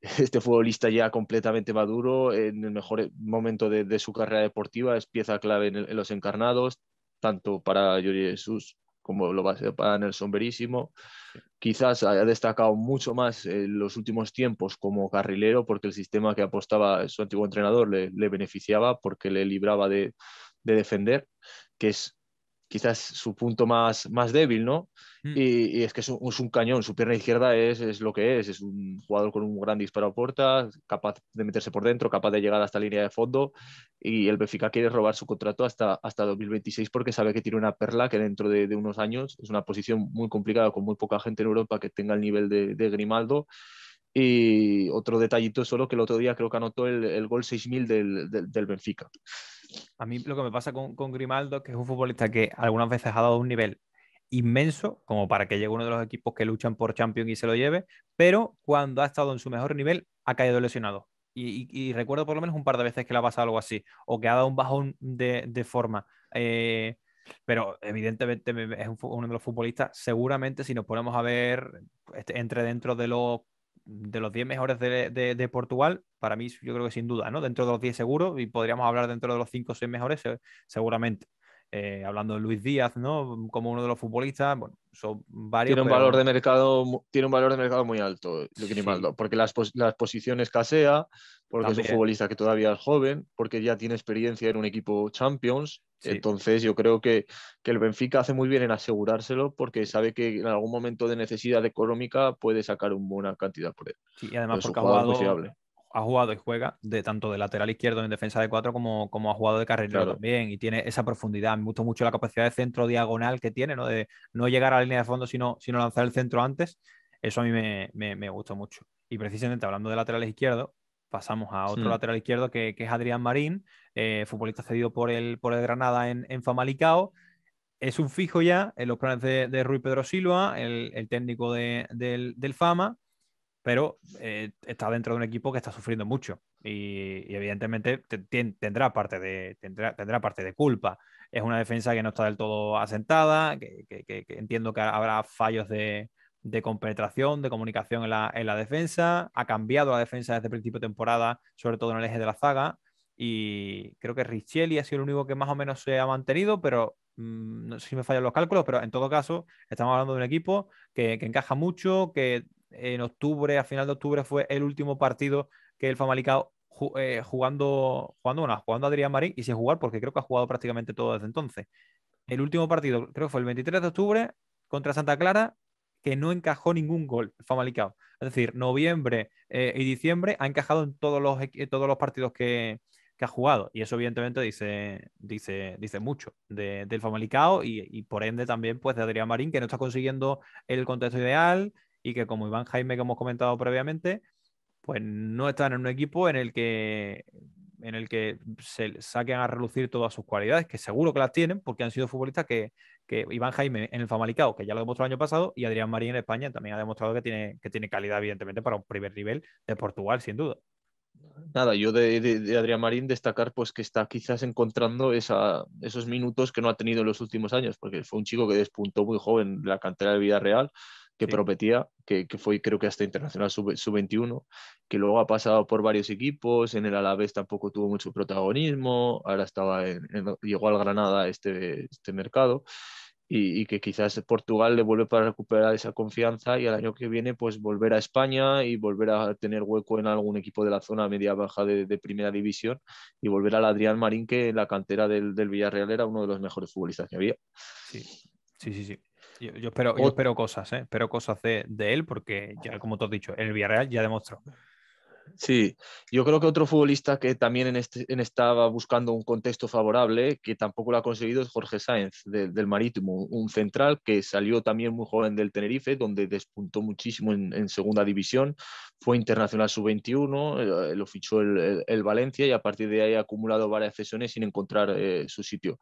Este futbolista ya completamente maduro, en el mejor momento de su carrera deportiva, es pieza clave en los encarnados, tanto para Jordi Jesús como lo va a ser para Nelson Verísimo. Sí. Quizás haya destacado mucho más en los últimos tiempos como carrilero, porque el sistema que apostaba su antiguo entrenador le beneficiaba, porque le libraba de defender, que es quizás su punto más débil, ¿no? Mm. Y es que es un cañón, su pierna izquierda es lo que es un jugador con un gran disparo a puerta, capaz de meterse por dentro, capaz de llegar hasta la línea de fondo, y el Benfica quiere robar su contrato hasta 2026 porque sabe que tiene una perla que dentro de unos años es una posición muy complicada con muy poca gente en Europa que tenga el nivel de Grimaldo. Y otro detallito solo que el otro día creo que anotó el gol 6000 del Benfica. A mí lo que me pasa con Grimaldo, que es un futbolista que algunas veces ha dado un nivel inmenso, como para que llegue uno de los equipos que luchan por Champions y se lo lleve, pero cuando ha estado en su mejor nivel ha caído lesionado. Y recuerdo por lo menos un par de veces que le ha pasado algo así, o que ha dado un bajón de forma. Pero evidentemente es uno de los futbolistas, seguramente si nos ponemos a ver, entre dentro de los 10 mejores de Portugal, para mí yo creo que sin duda, ¿no? Dentro de los 10 seguro, y podríamos hablar dentro de los 5 o 6 mejores seguramente. Hablando de Luis Díaz, ¿no? Como uno de los futbolistas, bueno, son varios, Tiene un valor de pero mercado, tiene un valor de mercado muy alto, sí, Grimaldo, porque la posición escasea, porque es un también, futbolista que todavía es joven, porque ya tiene experiencia en un equipo Champions. sí. Entonces yo creo que el Benfica hace muy bien en asegurárselo porque sabe que en algún momento de necesidad económica puede sacar una buena cantidad por él. Sí, y además Pero es un porque jugador muy fiable, ha jugado y juega de tanto de lateral izquierdo en defensa de cuatro como ha jugado de carrilero claro. también. Y tiene esa profundidad. Me gusta mucho la capacidad de centro diagonal que tiene, ¿no? De no llegar a la línea de fondo, sino lanzar el centro antes. Eso a mí me gusta mucho. Y precisamente hablando de laterales izquierdos, pasamos a otro Hmm. lateral izquierdo que es Adrián Marín, futbolista cedido por el Granada en Famalicão. Es un fijo ya en los planes de Rui Pedro Silva, el técnico del Fama, pero está dentro de un equipo que está sufriendo mucho y evidentemente tendrá parte de culpa. Es una defensa que no está del todo asentada, que entiendo que habrá fallos de compenetración, de comunicación en la defensa. Ha cambiado la defensa desde el principio de temporada, sobre todo en el eje de la zaga. Y creo que Richelli ha sido el único que más o menos se ha mantenido, pero no sé si me fallan los cálculos, pero en todo caso estamos hablando de un equipo que encaja mucho, que en octubre, a final de octubre, fue el último partido que el Famalicão jugando Adrián Marín y sin jugar, porque creo que ha jugado prácticamente todo desde entonces. El último partido, creo que fue el 23 de octubre contra Santa Clara, que no encajó ningún gol el Famalicão. Es decir, noviembre y diciembre ha encajado en todos los partidos que ha jugado. Y eso, evidentemente, dice mucho del Famalicão y por ende también pues, de Adrián Marín, que no está consiguiendo el contexto ideal y que, como Iván Jaime, que hemos comentado previamente, pues no están en un equipo en el que se saquen a relucir todas sus cualidades, que seguro que las tienen, porque han sido futbolistas que Iván Jaime en el Famalicão, que ya lo demostró el año pasado, y Adrián Marín en España también ha demostrado que tiene calidad, evidentemente, para un primer nivel de Portugal, sin duda. Nada, yo de Adrián Marín destacar pues que está quizás encontrando esos minutos que no ha tenido en los últimos años, porque fue un chico que despuntó muy joven en la cantera del Villarreal, que Sí, prometía, que fue creo que hasta internacional sub-21, que luego ha pasado por varios equipos, en el Alavés tampoco tuvo mucho protagonismo, ahora llegó al Granada este mercado y que quizás Portugal le vuelve para recuperar esa confianza y el año que viene pues volver a España y volver a tener hueco en algún equipo de la zona media baja de primera división y volver al Adrián Marín que en la cantera del Villarreal era uno de los mejores futbolistas que había. sí, sí, sí, sí. Yo espero cosas, ¿eh? Espero cosas de él, porque ya, como tú has dicho, el Villarreal ya demostró. Sí, yo creo que otro futbolista que también estaba buscando un contexto favorable, que tampoco lo ha conseguido, es Jorge Sáenz del Marítimo, un central que salió también muy joven del Tenerife, donde despuntó muchísimo en segunda división, fue internacional sub-21, lo fichó el Valencia y a partir de ahí ha acumulado varias cesiones sin encontrar su sitio.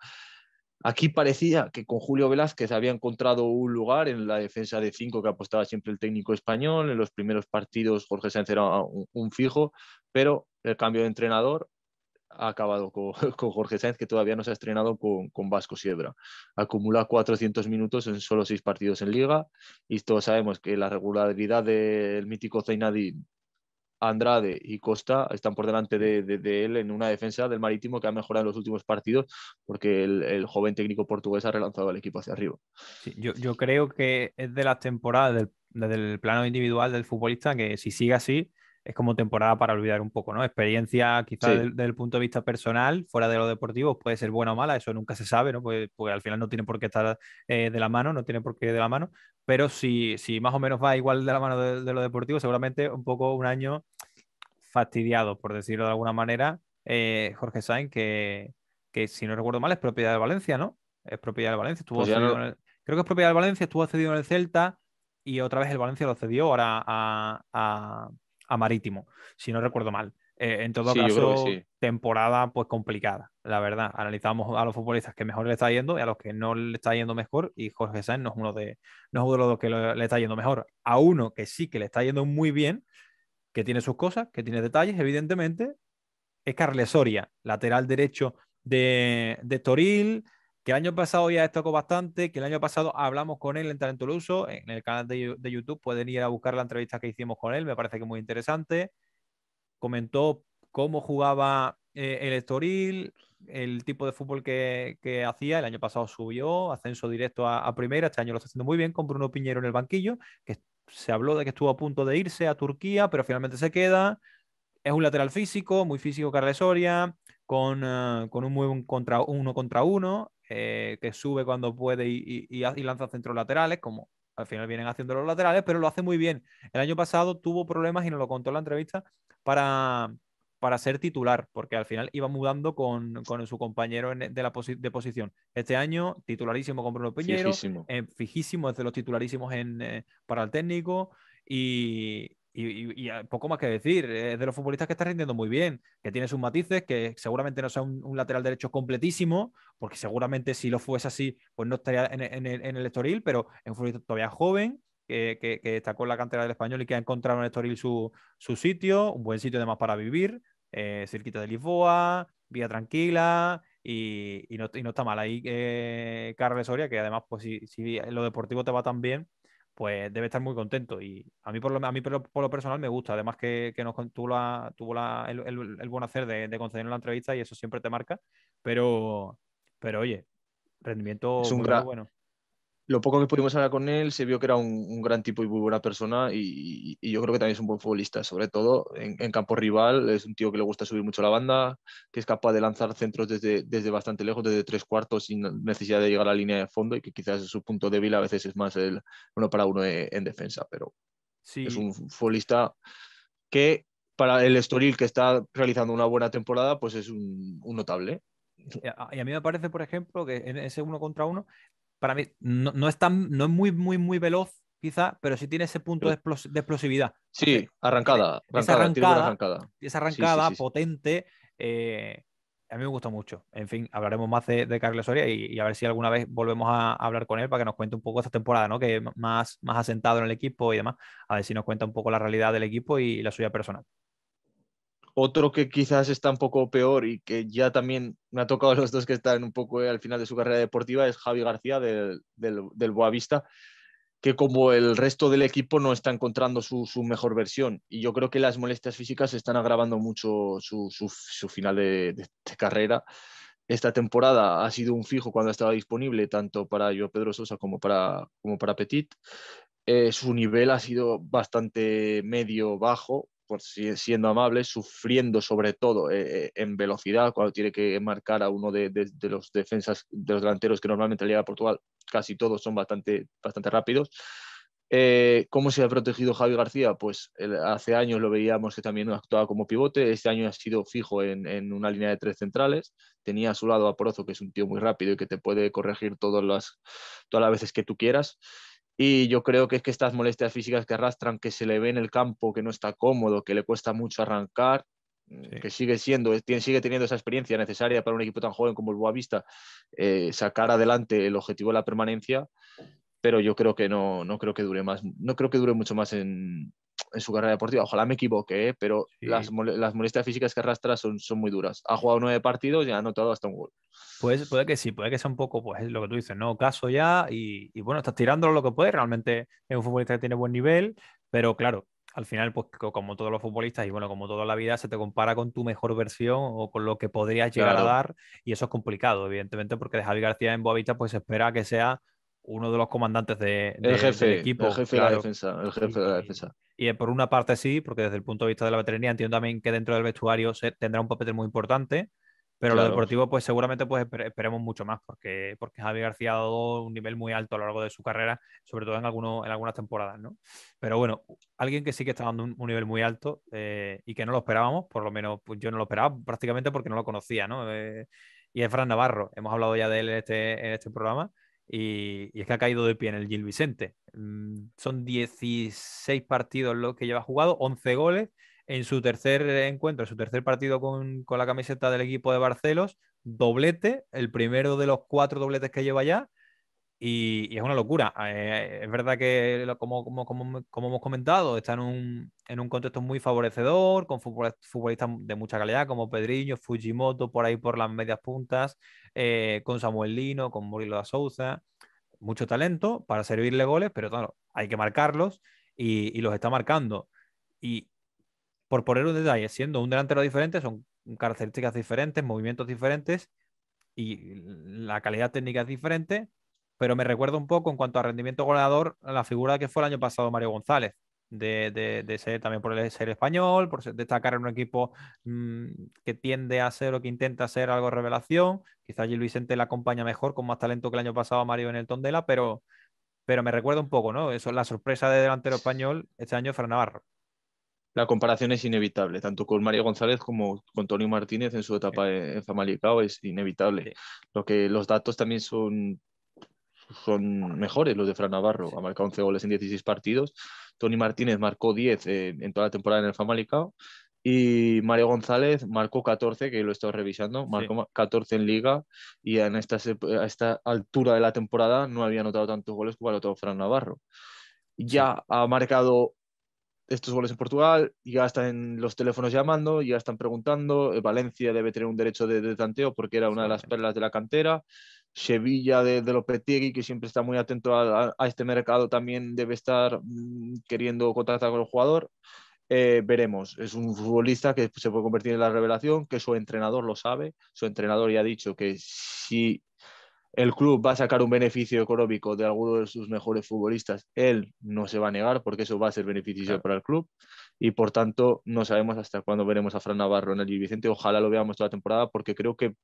Aquí parecía que con Julio Velázquez había encontrado un lugar en la defensa de cinco que apostaba siempre el técnico español. En los primeros partidos Jorge Sáenz era un fijo, pero el cambio de entrenador ha acabado con Jorge Sáenz, que todavía no se ha estrenado con Vasco Siebra. Acumula 400 minutos en solo 6 partidos en Liga y todos sabemos que la regularidad del mítico Zainadín, Andrade y Costa están por delante de él en una defensa del Marítimo que ha mejorado en los últimos partidos porque el joven técnico portugués ha relanzado al equipo hacia arriba. Sí, yo creo que es de las temporadas desde el plano individual del futbolista que, si sigue así, es como temporada para olvidar un poco, ¿no? Experiencia quizás Sí, del punto de vista personal, fuera de lo deportivo, puede ser buena o mala, eso nunca se sabe, ¿no? Pues al final no tiene por qué estar de la mano, no tiene por qué de la mano, pero si más o menos va igual de la mano de lo deportivo, seguramente un poco un año fastidiado, por decirlo de alguna manera, Jorge Sainz, que si no recuerdo mal es propiedad de Valencia, ¿no? Es propiedad de Valencia, estuvo pues ya cedido no. creo que es propiedad del Valencia, estuvo cedido en el Celta y otra vez el Valencia lo cedió ahora a Marítimo, si no recuerdo mal. En todo Sí, yo creo que caso, sí. temporada pues complicada, la verdad. Analizamos a los futbolistas que mejor le está yendo y a los que no le está yendo mejor, y Jorge Sainz no es uno de los dos que le está yendo mejor. A uno que sí que le está yendo muy bien, que tiene sus cosas, que tiene detalles, evidentemente, es Carles Soria, lateral derecho de Toril, que el año pasado ya destacó bastante, que el año pasado hablamos con él en Talento Luso, en el canal de YouTube, pueden ir a buscar la entrevista que hicimos con él, me parece que muy interesante. Comentó cómo jugaba el Estoril, el tipo de fútbol que hacía. El año pasado subió, ascenso directo a primera, este año lo está haciendo muy bien, con Bruno Piñero en el banquillo, que se habló de que estuvo a punto de irse a Turquía, pero finalmente se queda. Es un lateral físico, muy físico Carles Soria, con un muy buen uno contra uno, que sube cuando puede y lanza centros laterales, como al final vienen haciendo los laterales, pero lo hace muy bien. El año pasado tuvo problemas y nos lo contó en la entrevista para, para ser titular, porque al final iba mudando con su compañero de posición. Este año, titularísimo con Bruno Peñero, Fijísimo. fijísimo, es de los titularísimos para el técnico. Poco más que decir, es de los futbolistas que está rindiendo muy bien, que tiene sus matices, que seguramente no sea un lateral derecho completísimo, porque seguramente si lo fuese así, pues no estaría en el Estoril, pero es un futbolista todavía joven, que está con la cantera del Español y que ha encontrado en el Estoril su sitio, un buen sitio además para vivir, cerquita de Lisboa, vía tranquila. Y no está mal ahí Carles Soria, que además, pues si en lo deportivo te va tan bien, pues debe estar muy contento. Y a mí por lo personal me gusta. Además que tuvo el buen hacer de concedernos la entrevista y eso siempre te marca. Pero oye, Es rendimiento un muy, muy gran, bueno. lo poco que pudimos hablar con él, se vio que era un gran tipo y muy buena persona y yo creo que también es un buen futbolista, sobre todo en campo rival, es un tío que le gusta subir mucho la banda, que es capaz de lanzar centros desde bastante lejos, desde tres cuartos sin necesidad de llegar a la línea de fondo y que quizás su punto débil a veces es más el uno para uno en defensa, pero es Sí, un futbolista que para el Estoril que está realizando una buena temporada, pues es un notable. y a mí me parece, por ejemplo, que en ese uno contra uno, para mí no es muy, muy, muy veloz, quizá, pero sí tiene ese punto Pero de explosividad. sí, Tiene arrancada, esa arrancada, tiene buena arrancada, arrancada. esa Sí, sí, arrancada sí, sí. potente. A mí me gusta mucho. En fin, hablaremos más de Carlos Soria y a ver si alguna vez volvemos a hablar con él para que nos cuente un poco esta temporada, ¿no? Que más asentado en el equipo y demás. A ver si nos cuenta un poco la realidad del equipo y la suya personal. Otro que quizás está un poco peor y que ya también me ha tocado a los dos que están un poco al final de su carrera deportiva es Javi García del Boavista, que como el resto del equipo no está encontrando su mejor versión. Y yo creo que las molestias físicas están agravando mucho su final de carrera. Esta temporada ha sido un fijo cuando estaba disponible, tanto para Joao Pedro Sosa como para Petit. Su nivel ha sido bastante medio-bajo, siendo amable, sufriendo sobre todo en velocidad, cuando tiene que marcar a uno de los defensas, de los delanteros que normalmente en la Liga de Portugal casi todos son bastante rápidos. ¿Cómo se ha protegido Javi García? Pues hace años lo veíamos que también actuaba como pivote, este año ha sido fijo en una línea de tres centrales, tenía a su lado a Porozo, que es un tío muy rápido y que te puede corregir todas las veces que tú quieras. Y yo creo que es que estas molestias físicas que arrastran, que se le ve en el campo, que no está cómodo, que le cuesta mucho arrancar, Sí. que sigue teniendo esa experiencia necesaria para un equipo tan joven como el Boavista, sacar adelante el objetivo de la permanencia, pero yo creo que no creo que dure más, no creo que dure mucho más en su carrera deportiva. Ojalá me equivoque, pero Sí. las molestias físicas que arrastra son muy duras. Ha jugado 9 partidos y ha anotado hasta un gol. Pues puede que sí, puede que sea un poco, pues lo que tú dices, ¿no? Caso ya bueno, estás tirándolo lo que puedes, realmente es un futbolista que tiene buen nivel, pero claro, al final, pues como todos los futbolistas y bueno, como toda la vida, se te compara con tu mejor versión o con lo que podrías llegar a Claro, dar y eso es complicado, evidentemente, porque de Javi García en Boavista pues se espera que sea uno de los comandantes del el equipo, jefe de la claro. defensa, el jefe de la Y, defensa. por una parte sí, porque desde el punto de vista de la veteranía entiendo también que dentro del vestuario tendrá un papel muy importante, pero lo Claro. deportivo, pues seguramente pues esperemos mucho más, porque Javi García ha dado un nivel muy alto a lo largo de su carrera, sobre todo en algunas temporadas, ¿no? Pero bueno, alguien que sí que está dando un nivel muy alto y que no lo esperábamos, por lo menos pues yo no lo esperaba prácticamente porque no lo conocía, ¿no? Y es Fran Navarro, hemos hablado ya de él en este programa. Y es que ha caído de pie en el Gil Vicente. Son 16 partidos los que lleva jugado, 11 goles en su tercer encuentro, en su tercer partido con la camiseta del equipo de Barcelos, doblete, el primero de los 4 dobletes que lleva ya, y es una locura. Es verdad que, como hemos comentado, está en un contexto muy favorecedor, con futbolistas de mucha calidad, como Pedriño, Fujimoto, por ahí por las medias puntas, con Samuel Lino, con Murilo da Souza. Mucho talento para servirle goles, pero claro, hay que marcarlos y los está marcando. Y por poner un detalle, siendo un delantero diferente, son características diferentes, movimientos diferentes y la calidad técnica es diferente, pero me recuerda un poco en cuanto a rendimiento goleador a la figura que fue el año pasado Mario González, de ser también por el ser español, destacar en un equipo mmm, que tiende a ser o que intenta ser algo revelación. Quizás Gil Vicente le acompaña mejor, con más talento que el año pasado a Mario en el Tondela, pero me recuerda un poco, ¿no? Eso, la sorpresa de delantero español este año, Fran Navarro. La comparación es inevitable, tanto con Mario González como con Tony Martínez en su etapa en Famalicão es inevitable. Sí, Los datos también son mejores, los de Fran Navarro. sí, Ha marcado 11 goles en 16 partidos. Tony Martínez marcó 10 en toda la temporada en el Famalicão. Y Mario González marcó 14, que lo he estado revisando, sí, marcó 14 en Liga y a esta altura de la temporada no había anotado tantos goles como ha anotado Fran Navarro. sí, Ya ha marcado estos goles en Portugal, ya están en los teléfonos llamando, ya están preguntando. Valencia debe tener un derecho de tanteo porque era una de las seguramente. perlas de la cantera. Sevilla de Lopetegui, que siempre está muy atento a este mercado, también debe estar queriendo contactar con el jugador. Veremos. Es un futbolista que se puede convertir en la revelación, que su entrenador lo sabe. Su entrenador ya ha dicho que si el club va a sacar un beneficio económico de alguno de sus mejores futbolistas, él no se va a negar porque eso va a ser beneficioso Claro. para el club y por tanto no sabemos hasta cuándo veremos a Fran Navarro en el Gil Vicente. Ojalá lo veamos toda la temporada porque creo que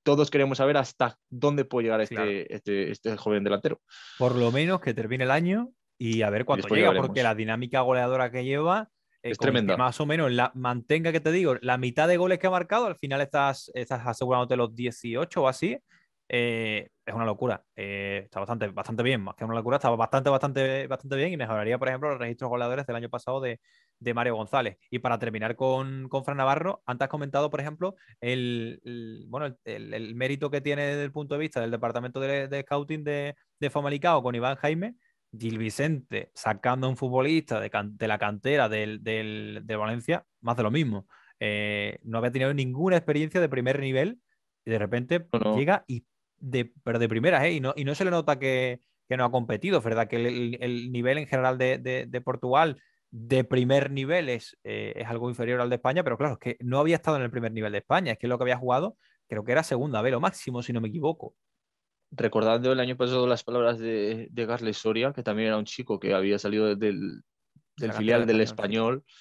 todos queremos saber hasta dónde puede llegar Claro. este joven delantero. Por lo menos que termine el año y a ver Y cuánto después ya llega, porque la veremos. dinámica goleadora que lleva, Es con que tremenda. más o menos mantenga, que te digo, la mitad de goles que ha marcado, al final estás asegurándote los 18 o así. Es una locura. Está bastante bien, más que una locura, está bastante bien y mejoraría, por ejemplo, los registros goleadores del año pasado de Mario González. Y para terminar con Fran Navarro, antes has comentado, por ejemplo, bueno, el mérito que tiene desde el punto de vista del departamento de scouting de Famalicão con Iván Jaime. Gil Vicente sacando a un futbolista de la cantera de Valencia, más de lo mismo. No había tenido ninguna experiencia de primer nivel y de repente No, no. llega pero de primeras, ¿eh? Y no se le nota que no ha competido, es verdad que el nivel en general de Portugal de primer nivel es algo inferior al de España, pero claro, es que no había estado en el primer nivel de España, es que lo que había jugado creo que era segunda B, lo máximo, si no me equivoco. Recordando el año pasado las palabras de Carles Soria, que también era un chico que había salido De del la cantera de filial del español, sí. Español.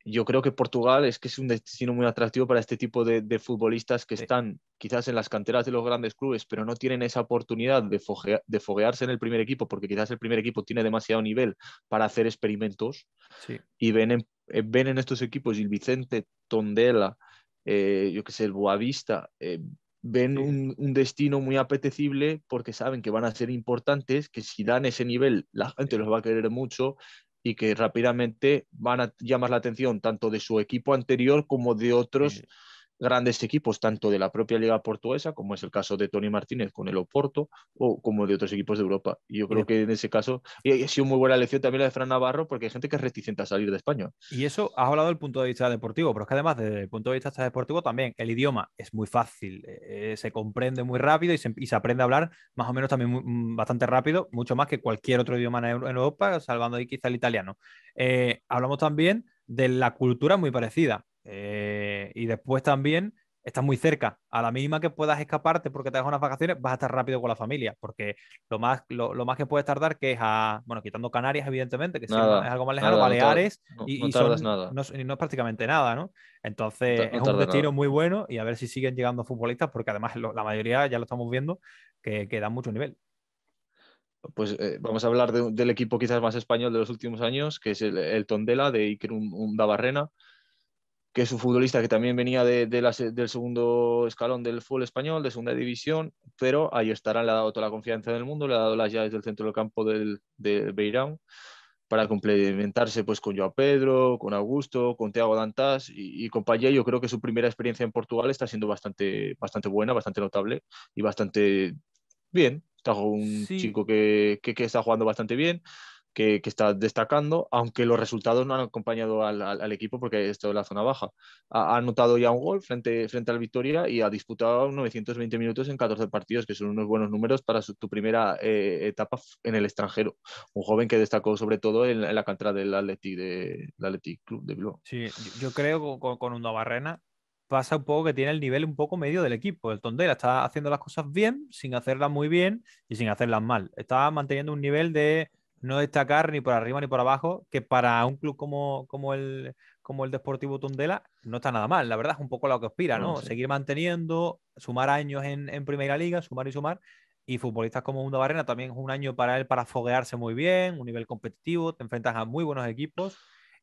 Yo creo que Portugal es que es un destino muy atractivo para este tipo de futbolistas que Sí, están quizás en las canteras de los grandes clubes, pero no tienen esa oportunidad de foguearse en el primer equipo, porque quizás el primer equipo tiene demasiado nivel para hacer experimentos sí, y ven en estos equipos el Vicente, Tondela, yo qué sé, el Boavista, ven sí. un destino muy apetecible porque saben que van a ser importantes, que si dan ese nivel la gente los va a querer mucho y que rápidamente van a llamar la atención tanto de su equipo anterior como de otros Sí. grandes equipos, tanto de la propia Liga Portuguesa, como es el caso de Tony Martínez con el Oporto, o como de otros equipos de Europa. Y yo Y, creo de- que en ese caso, y ha sido muy buena elección también la de Fran Navarro, porque hay gente que es reticente a salir de España. y eso, has hablado del punto de vista deportivo, pero es que además desde el punto de vista deportivo también el idioma es muy fácil, se comprende muy rápido y se aprende a hablar más o menos también bastante rápido, mucho más que cualquier otro idioma en Europa, salvando ahí quizá el italiano. Hablamos también de la cultura muy parecida y después también estás muy cerca. A la mínima que puedas escaparte porque te hagas unas vacaciones, vas a estar rápido con la familia, porque lo más que puedes tardar, que es bueno, quitando Canarias, evidentemente, que sí es Nada, algo más lejano, nada, Baleares, no y tardas son, nada, no es prácticamente nada, ¿no? Entonces es no un tarda destino nada. muy bueno y a ver si siguen llegando futbolistas, porque además la mayoría ya lo estamos viendo que dan mucho nivel. Pues vamos a hablar del equipo quizás más español de los últimos años, que es el Tondela de Iker Undabarrena, que es un futbolista que también venía del segundo escalón del fútbol español, de segunda división, pero ahí estará, le ha dado toda la confianza del mundo, le ha dado las llaves del centro del campo del Beirão para complementarse pues con Joao Pedro, con Augusto, con Thiago Dantas y compañía. Yo creo que su primera experiencia en Portugal está siendo bastante buena, bastante notable y bastante bien. Está un Sí, chico que está jugando bastante bien, que está destacando, aunque los resultados no han acompañado al equipo porque está en la zona baja. Ha anotado ya un gol frente al Victoria y ha disputado 920 minutos en 14 partidos, que son unos buenos números para tu primera etapa en el extranjero. Un joven que destacó sobre todo en la cantera del Athletic Club de Bilbao. sí, yo creo con Barrena. pasa un poco que tiene el nivel un poco medio del equipo. El Tondela está haciendo las cosas bien, sin hacerlas muy bien y sin hacerlas mal. Está manteniendo un nivel de no destacar ni por arriba ni por abajo, que para un club como el Deportivo Tondela no está nada mal. La verdad es un poco lo que aspira, Bueno, ¿no? sí. Seguir manteniendo, sumar años en Primera Liga, sumar y sumar. Y futbolistas como Mundo Barrena también es un año para él para foguearse muy bien, un nivel competitivo, te enfrentas a muy buenos equipos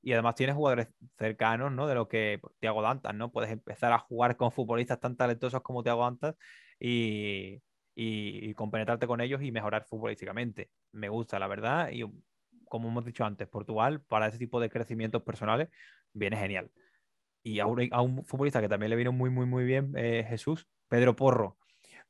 y además tienes jugadores cercanos, ¿no? De lo que pues, Thiago Dantas, ¿no? Puedes empezar a jugar con futbolistas tan talentosos como Thiago Dantas y, y compenetrarte con ellos y mejorar futbolísticamente. Me gusta, la verdad, y como hemos dicho antes, Portugal para ese tipo de crecimientos personales viene genial. Y a un futbolista que también le vino muy, muy, muy bien, Jesús, Pedro Porro.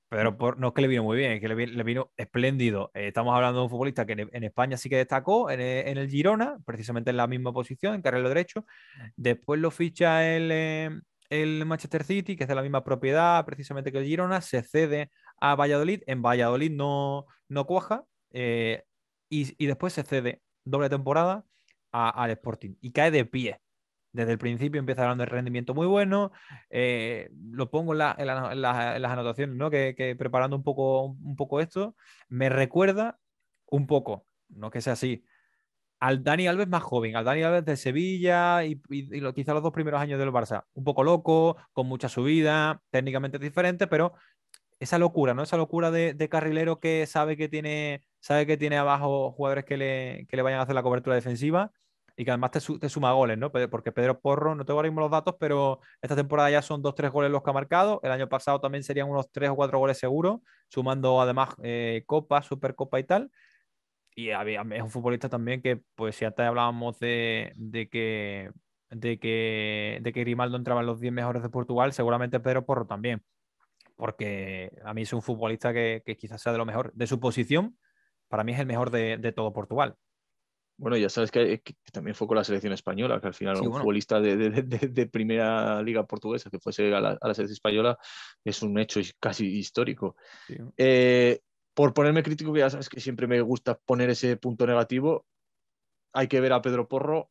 Pero no es que le vino muy bien, es que le vino espléndido. Estamos hablando de un futbolista que en España sí que destacó en el Girona, precisamente en la misma posición, en carril derecho. Después lo ficha el Manchester City, que es de la misma propiedad, precisamente que el Girona. Se cede a Valladolid. En Valladolid no cuaja. Y después se cede doble temporada al Sporting y cae de pie. Desde el principio empieza dando el rendimiento muy bueno. Lo pongo en las anotaciones, ¿no? Que preparando un poco esto, me recuerda un poco, no que sea así, al Dani Alves más joven, al Dani Alves de Sevilla y quizá los 2 primeros años del Barça. Un poco loco, con mucha subida, técnicamente diferente, pero esa locura, ¿no? Esa locura de carrilero que sabe que tiene abajo jugadores que le vayan a hacer la cobertura defensiva y que además te suma goles, ¿no? Porque Pedro Porro, no tengo ahora mismo los datos, pero esta temporada ya son 2-3 goles los que ha marcado. El año pasado también serían unos 3 o 4 goles seguros, sumando además Copa, Supercopa y tal. Y es un futbolista también que, pues si antes hablábamos de que Grimaldo entraba en los 10 mejores de Portugal, seguramente Pedro Porro también porque a mí es un futbolista que quizás sea de lo mejor de su posición. Para mí es el mejor de todo Portugal. Bueno, ya sabes que también fue con la selección española, que al final Sí, un bueno. futbolista de primera liga portuguesa que fuese a la selección española es un hecho casi histórico. Sí. Eh, por ponerme crítico, que ya sabes que siempre me gusta poner ese punto negativo, hay que ver a Pedro Porro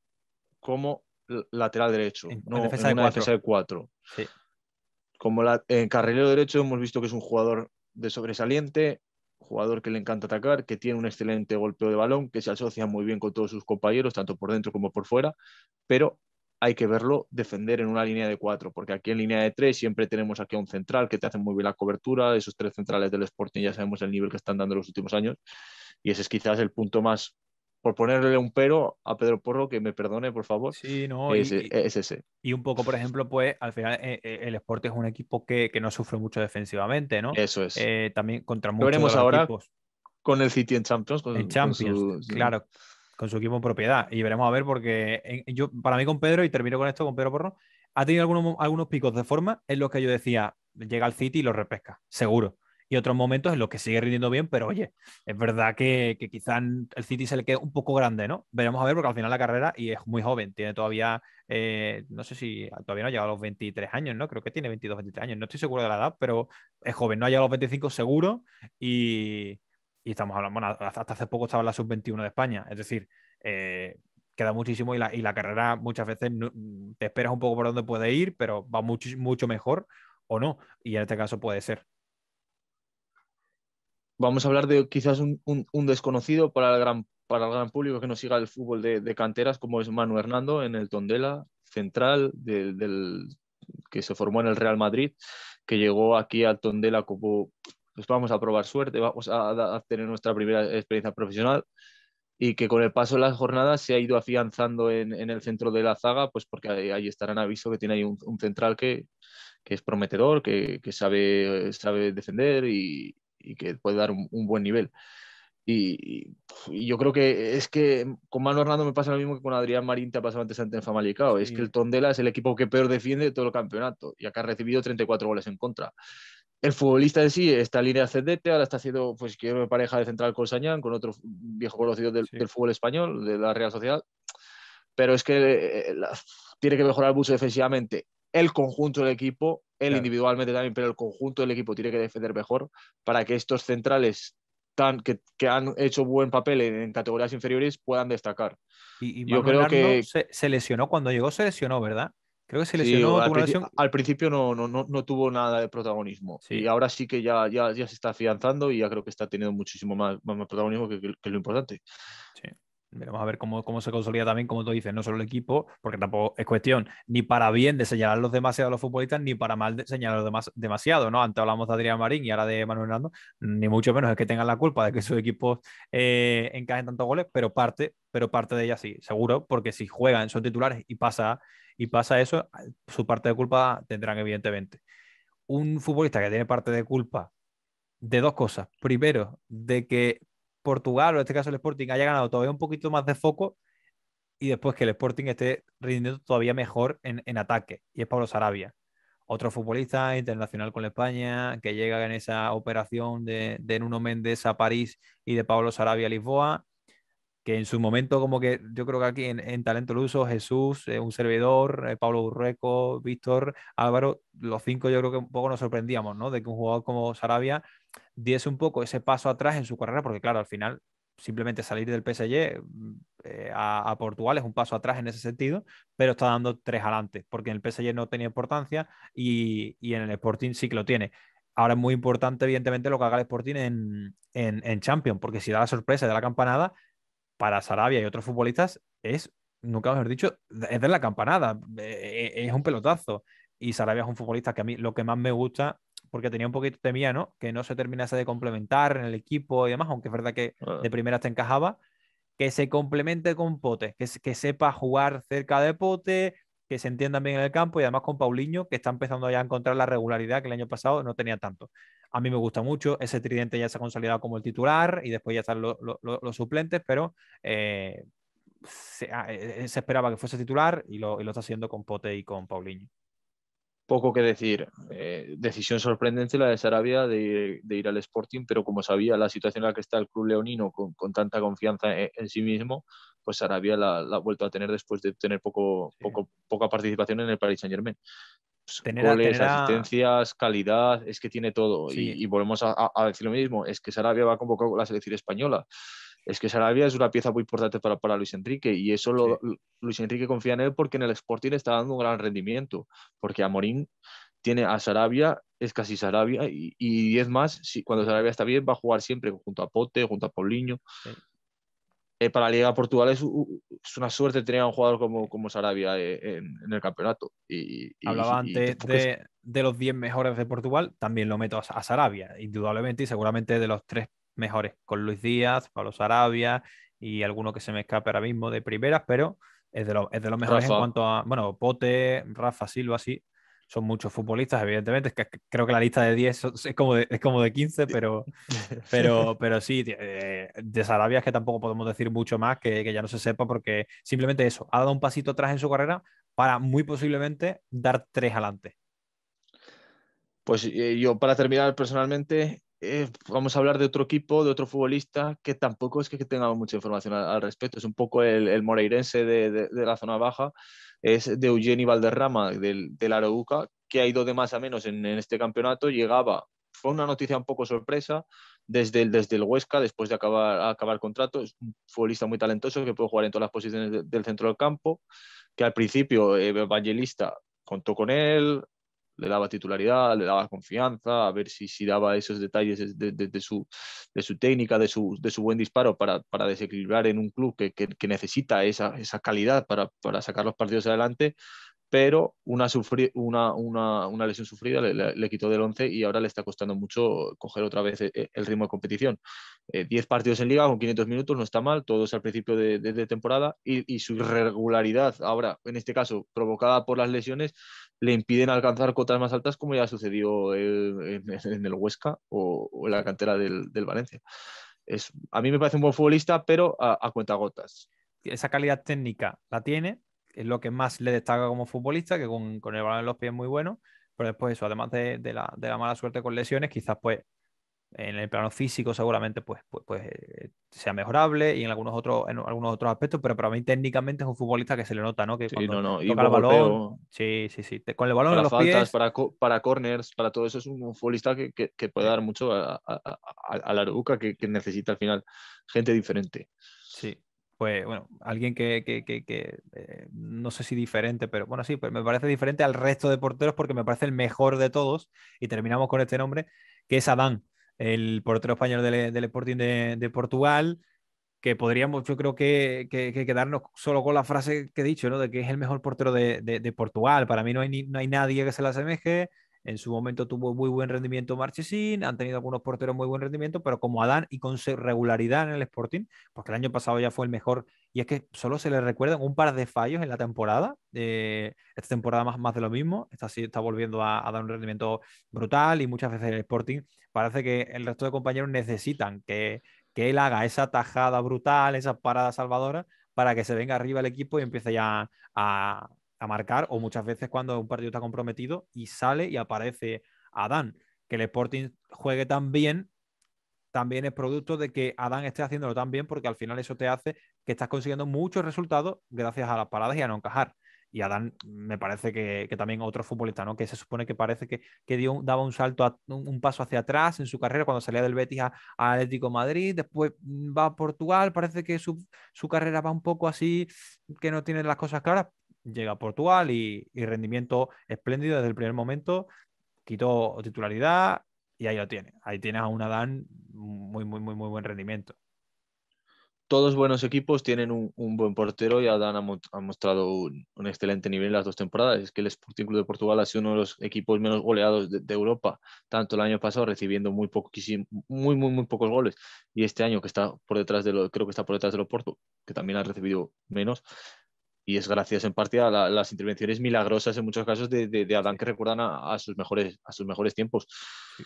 como lateral derecho, En no defensa en de una defensa cuatro. de cuatro. Sí. Como en carrilero derecho hemos visto que es un jugador de sobresaliente, jugador que le encanta atacar, que tiene un excelente golpeo de balón, que se asocia muy bien con todos sus compañeros, tanto por dentro como por fuera, pero hay que verlo defender en una línea de cuatro, porque aquí en línea de tres siempre tenemos aquí a un central que te hace muy bien la cobertura, esos tres centrales del Sporting ya sabemos el nivel que están dando en los últimos años, y ese es quizás el punto más, por ponerle un pero a Pedro Porro, que me perdone, por favor, Sí, no. es ese. Y un poco, por ejemplo, pues al final el Sport es un equipo que no sufre mucho defensivamente, ¿no? Eso es. También contra Lo muchos de veremos los ahora equipos con el City en Champions, en con Champions, claro, con su equipo en propiedad. Y veremos a ver, porque para mí con Pedro, y termino con esto, con Pedro Porro, ha tenido algunos picos de forma en los que yo decía, llega al City y lo repesca, seguro. Y otros momentos en los que sigue rindiendo bien, pero oye, es verdad que quizá el City se le quede un poco grande, ¿no? Veremos a ver, porque al final la carrera, y es muy joven, tiene todavía, no sé si todavía no ha llegado a los 23 años, ¿no? Creo que tiene 22, 23 años, no estoy seguro de la edad, pero es joven, no ha llegado a los 25 seguro y estamos hablando, bueno, hasta hace poco estaba en la sub-21 de España. Es decir, eh, queda muchísimo y la carrera muchas veces te esperas un poco por dónde puede ir, pero va mucho, mucho mejor o no. Y en este caso puede ser. Vamos a hablar de quizás un desconocido para el gran público que no siga el fútbol de canteras, como es Manu Hernando en el Tondela, central que se formó en el Real Madrid, que llegó aquí al Tondela como, pues vamos a probar suerte, vamos a tener nuestra primera experiencia profesional y que con el paso de las jornadas se ha ido afianzando en el centro de la zaga, pues porque ahí estarán aviso que tiene ahí un central que es prometedor, que sabe defender y que puede dar un buen nivel. Y yo creo que es que con Manu Hernando me pasa lo mismo que con Adrián Marín te ha pasado antes en Famalicão. Es que Sí, el Tondela es el equipo que peor defiende de todo el campeonato y acá ha recibido 34 goles en contra. El futbolista en sí está en línea ascendente, ahora está haciendo, pues, quiero pareja de central con Sañán, con otro viejo conocido del sí, fútbol español, de la Real Sociedad, pero es que tiene que mejorar mucho defensivamente el conjunto del equipo, él claro. individualmente también, pero el conjunto del equipo tiene que defender mejor para que estos centrales que han hecho buen papel en categorías inferiores puedan destacar. Y Yo Manu creo Hernando que se lesionó cuando llegó, se lesionó, ¿verdad? Creo que se Sí, lesionó, tuvo una lesión. al principio no tuvo nada de protagonismo y Sí, ahora sí que ya se está afianzando y ya creo que está teniendo muchísimo más protagonismo que lo importante. sí. Veremos a ver cómo se consolida también, como tú dices, no solo el equipo, porque tampoco es cuestión ni para bien de señalarlos demasiado a los futbolistas, ni para mal de señalarlos demasiado, ¿no? Antes hablamos de Adrián Marín y ahora de Manuel Hernando, ni mucho menos es que tengan la culpa de que sus equipos encajen tantos goles, pero parte de ella sí, seguro, porque si juegan, son titulares y pasa eso, su parte de culpa tendrán evidentemente. Un futbolista que tiene parte de culpa de dos cosas. Primero, de que Portugal, o en este caso el Sporting, haya ganado todavía un poquito más de foco y después que el Sporting esté rindiendo todavía mejor en ataque. Y es Pablo Sarabia. Otro futbolista internacional con la España que llega en esa operación de Nuno Méndez a París y de Pablo Sarabia a Lisboa, que en su momento como que yo creo que aquí en Talento Luso, Jesús, un servidor, Pablo Urreco, Víctor, Álvaro, los cinco yo creo que un poco nos sorprendíamos, ¿no? De que un jugador como Sarabia diese un poco ese paso atrás en su carrera, porque claro, al final simplemente salir del PSG a Portugal es un paso atrás en ese sentido, pero está dando tres adelante, porque en el PSG no tenía importancia y en el Sporting sí que lo tiene. Ahora es muy importante, evidentemente, lo que haga el Sporting en Champions, porque si da la sorpresa de la campanada, para Sarabia y otros futbolistas es, nunca mejor dicho, es de la campanada, es un pelotazo. Y Sarabia es un futbolista que a mí lo que más me gusta, porque tenía un poquito de mía, ¿no? Que no se terminase de complementar en el equipo y demás, aunque es verdad que Ah, de primera te encajaba, que se complemente con Pote, que sepa jugar cerca de Pote, que se entiendan bien en el campo y además con Paulinho, que está empezando ya a encontrar la regularidad que el año pasado no tenía tanto. A mí me gusta mucho, ese tridente ya se ha consolidado como el titular y después ya están los suplentes, pero eh, se esperaba que fuese titular y lo está haciendo con Pote y con Paulinho. poco que decir. Decisión sorprendente la de Sarabia de ir al Sporting, pero como sabía la situación en la que está el club leonino con tanta confianza en sí mismo, pues Sarabia la ha vuelto a tener después de tener Sí. poca participación en el Paris Saint-Germain. Pues, Tener a, goles, tener a, asistencias, calidad, es que tiene todo. sí, Y volvemos a decir lo mismo, es que Sarabia va a convocar con la selección española. Es que Sarabia es una pieza muy importante para Luis Enrique y eso sí. Luis Enrique confía en él porque en el Sporting está dando un gran rendimiento, porque Amorín tiene a Sarabia, es casi Sarabia y es más, si, cuando Sí, Sarabia está bien va a jugar siempre junto a Pote, junto a Paulinho. sí. Para la Liga de Portugal es una suerte tener a un jugador como Sarabia en el campeonato Hablaba y antes tampoco es. de los 10 mejores de Portugal, también lo meto a Sarabia, indudablemente, y seguramente de los tres mejores, con Luis Díaz, Pablo Sarabia y alguno que se me escape ahora mismo de primeras, pero es de los mejores en Rafa. cuanto a, bueno, Pote, Rafa Silva, sí, son muchos futbolistas, evidentemente, es que creo que la lista de 10 es como de 15, pero sí, de Sarabia es que tampoco podemos decir mucho más que ya no se sepa, porque simplemente eso, ha dado un pasito atrás en su carrera para muy posiblemente dar tres adelante. Pues yo, para terminar personalmente, vamos a hablar de otro equipo, de otro futbolista que tampoco es que tenga mucha información al respecto. Es un poco el moreirense de la zona baja, es de Eugeni Valderrama, del Arauca, que ha ido de más a menos en este campeonato. Llegaba, fue una noticia un poco sorpresa desde el Huesca, después de acabar contrato. Es un futbolista muy talentoso que puede jugar en todas las posiciones del centro del campo, que al principio Evangelista contó con él, le daba titularidad, le daba confianza, a ver si daba esos detalles de su técnica, de su buen disparo para desequilibrar en un club que necesita esa calidad para sacar los partidos adelante, pero una lesión sufrida le quitó del 11 y ahora le está costando mucho coger otra vez el ritmo de competición. 10 partidos en liga con 500 minutos no está mal, todos al principio de temporada y su irregularidad ahora, en este caso, provocada por las lesiones, le impiden alcanzar cotas más altas como ya sucedió en el Huesca o en la Sí. cantera del Valencia. A mí me parece un buen futbolista, pero a cuentagotas. Esa calidad técnica la tiene, es lo que más le destaca como futbolista, que con el balón en los pies es muy bueno, pero después eso, además de la mala suerte con lesiones, quizás pues en el plano físico seguramente pues sea mejorable y en algunos otros aspectos, pero para mí técnicamente es un futbolista que se le nota, ¿no? Que Sí, cuando no, no, y toca el buen balón, golpeo. sí, sí, sí, con el balón en Para los faltas, pies, para corners, para todo eso es un futbolista que puede sí, dar mucho a la Aruca que necesita al final gente diferente. sí. pues bueno, alguien que no sé si diferente, pero bueno, sí, pues me parece diferente al resto de porteros porque me parece el mejor de todos, y terminamos con este nombre, que es Adán, el portero español del Sporting de Portugal, que podríamos, yo creo que quedarnos solo con la frase que he dicho, ¿no? De que es el mejor portero de Portugal. Para mí no hay nadie que se le asemeje. En su momento tuvo muy buen rendimiento Marchesín, han tenido algunos porteros muy buen rendimiento, pero como Adán y con regularidad en el Sporting, porque el año pasado ya fue el mejor, y es que solo se le recuerdan un par de fallos en la temporada. Esta temporada más de lo mismo, esta sí está volviendo a dar un rendimiento brutal, y muchas veces el Sporting parece que el resto de compañeros necesitan que él haga esa tajada brutal, esa parada salvadora, para que se venga arriba el equipo y empiece ya a marcar, o muchas veces cuando un partido está comprometido y sale y aparece Adán. Que el Sporting juegue tan bien también es producto de que Adán esté haciéndolo tan bien, porque al final eso te hace que estás consiguiendo muchos resultados gracias a las paradas y a no encajar. Y Adán me parece que también otro futbolista, ¿no? Que se supone que parece que daba un salto, un paso hacia atrás en su carrera cuando salía del Betis a Atlético de Madrid, después va a Portugal, parece que su carrera va un poco así, que no tiene las cosas claras. Llega a Portugal y rendimiento espléndido desde el primer momento, quitó titularidad y ahí lo tiene. Ahí tienes a un Adán muy buen rendimiento. Todos buenos equipos tienen un buen portero y Adán ha mostrado un excelente nivel en las dos temporadas. Es que el Sporting Club de Portugal ha sido uno de los equipos menos goleados de Europa, tanto el año pasado recibiendo muy pocos goles, y este año que está por detrás creo que está por detrás del Oporto, que también ha recibido menos, y es gracias en parte a las intervenciones milagrosas en muchos casos de Adán, Sí, que recuerdan a sus mejores tiempos. sí.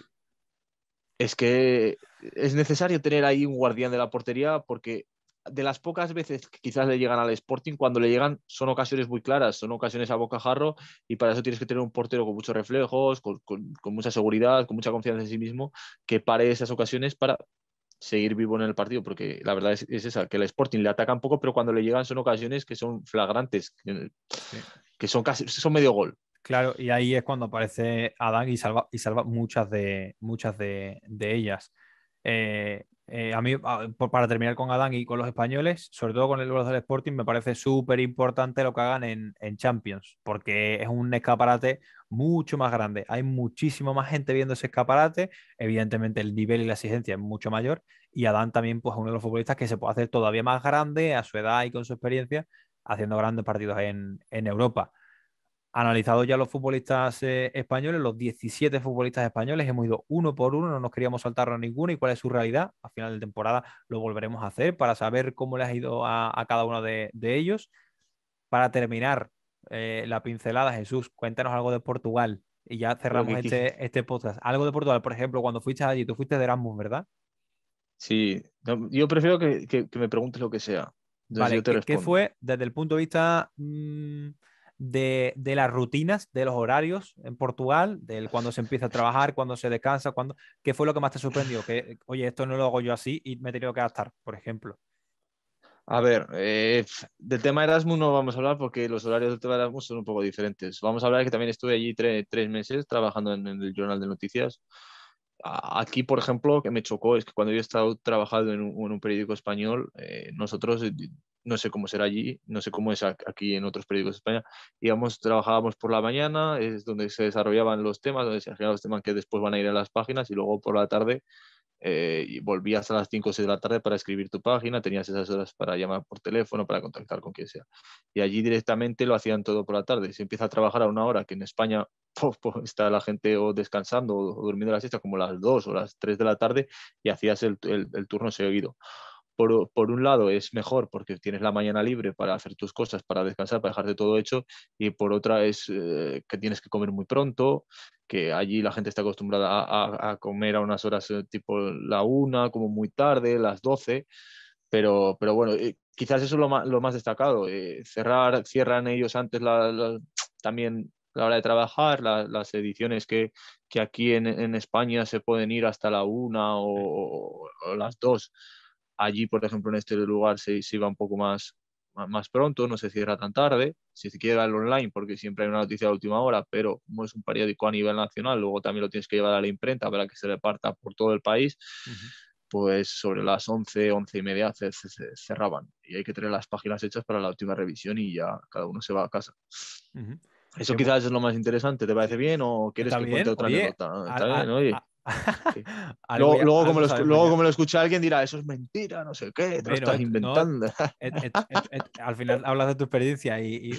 Es que es necesario tener ahí un guardián de la portería, porque de las pocas veces que quizás le llegan al Sporting, cuando le llegan son ocasiones muy claras, son ocasiones a bocajarro, y para eso tienes que tener un portero con muchos reflejos, con mucha seguridad, con mucha confianza en sí mismo, que pare esas ocasiones para seguir vivo en el partido, porque la verdad es esa, que el Sporting le ataca un poco, pero cuando le llegan son ocasiones que son flagrantes, Sí. que son casi, son medio gol. Claro, y ahí es cuando aparece Adán y salva muchas de ellas. A mí, para terminar con Adán y con los españoles, sobre todo con los del Sporting, me parece súper importante lo que hagan en Champions, porque es un escaparate mucho más grande. Hay muchísimo más gente viendo ese escaparate. Evidentemente, el nivel y la exigencia es mucho mayor. Y Adán también, pues, es uno de los futbolistas que se puede hacer todavía más grande a su edad y con su experiencia, haciendo grandes partidos en Europa. Analizado ya los futbolistas españoles, los 17 futbolistas españoles, hemos ido uno por uno, no nos queríamos saltarnos ninguno y cuál es su realidad. A final de temporada lo volveremos a hacer para saber cómo les ha ido a cada uno de ellos. Para terminar la pincelada, Jesús, cuéntanos algo de Portugal y ya Lo cerramos que este podcast. Algo de Portugal, por ejemplo, cuando fuiste allí, tú fuiste de Erasmus, ¿verdad? Sí, no, yo prefiero que me preguntes lo que sea. Entonces yo Vale, te ¿qué respondo. fue desde el punto de vista de las rutinas, de los horarios en Portugal, del cuando se empieza a trabajar, cuando se descansa, qué fue lo que más te sorprendió? Que, oye, esto no lo hago yo así y me he tenido que adaptar, por ejemplo. A ver, del tema Erasmus no vamos a hablar porque los horarios del tema Erasmus son un poco diferentes. Vamos a hablar que también estuve allí 3 meses trabajando en el Journal de Noticias. Aquí, por ejemplo, que me chocó es que cuando yo he estado trabajando en un periódico español, nosotros, no sé cómo será allí, no sé cómo es aquí en otros periódicos de España, íbamos, trabajábamos por la mañana, es donde se desarrollaban los temas, donde se hacían los temas que después van a ir a las páginas, y luego por la tarde y volvías a las 5 o 6 de la tarde para escribir tu página, tenías esas horas para llamar por teléfono, para contactar con quien sea. Y allí directamente lo hacían todo por la tarde. Se empieza a trabajar a una hora que en España está la gente o descansando o durmiendo la siesta como las 2 o las 3 de la tarde, y hacías el turno seguido. Por un lado es mejor porque tienes la mañana libre para hacer tus cosas, para descansar, para dejarte todo hecho, y por otra es que tienes que comer muy pronto, que allí la gente está acostumbrada a comer a unas horas tipo la 1, como muy tarde, las 12, pero bueno, quizás eso es lo más destacado. Cierran ellos antes también la hora de trabajar, las ediciones que aquí en España se pueden ir hasta la 1 o las 2. Allí, por ejemplo, en este lugar se iba un poco más pronto, no se cierra tan tarde. Si se quiere el online, porque siempre hay una noticia de última hora, pero como es un periódico a nivel nacional, luego también lo tienes que llevar a la imprenta para que se reparta por todo el país. Ujú. pues sobre las 11, 11:30 cerraban. Y hay que tener las páginas hechas para la última revisión y ya cada uno se va a casa. Ujú. Eso Qué bu- quizás es lo más interesante. ¿Te parece bien o quieres Está que cuente bien, otra oye, anécdota? ¿No? ¿Está bien? a- Oye. a- Sí. algo ya, Luego, algo sabemos luego ya. como lo escucha alguien dirá, eso es mentira, no sé qué, te lo Bueno, estás no, inventando. al final hablas de tu experiencia y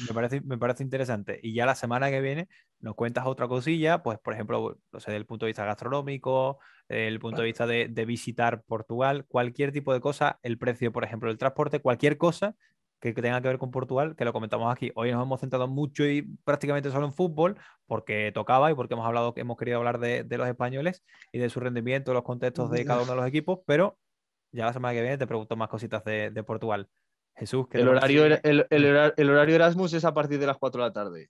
me parece interesante. Y ya la semana que viene nos cuentas otra cosilla, pues por ejemplo, no sé, del punto de vista gastronómico, del punto de Vale. vista de visitar Portugal, cualquier tipo de cosa, el precio, por ejemplo, del transporte, cualquier cosa que tenga que ver con Portugal, que lo comentamos aquí. Hoy nos hemos centrado mucho y prácticamente solo en fútbol, porque tocaba y porque hemos hablado, hemos querido hablar de los españoles y de su rendimiento, los contextos de cada uno de los equipos, pero ya la semana que viene te pregunto más cositas de Portugal. Jesús, ¿qué te El parece? horario, el horario Erasmus es a partir de las 4 de la tarde.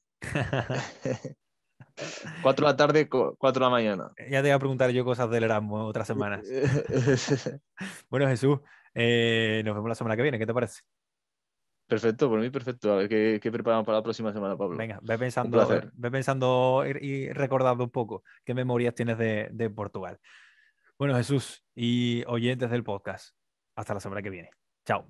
4 de la tarde, 4 de la mañana. Ya te voy a preguntar yo cosas del Erasmus otras semanas. Bueno, Jesús, nos vemos la semana que viene. ¿Qué te parece? Perfecto, por mí perfecto. A ver qué preparamos para la próxima semana, Pablo. Venga, ve Un pensando, placer. ve pensando y recordando un poco qué memorias tienes de Portugal. Bueno, Jesús y oyentes del podcast, hasta la semana que viene. Chao.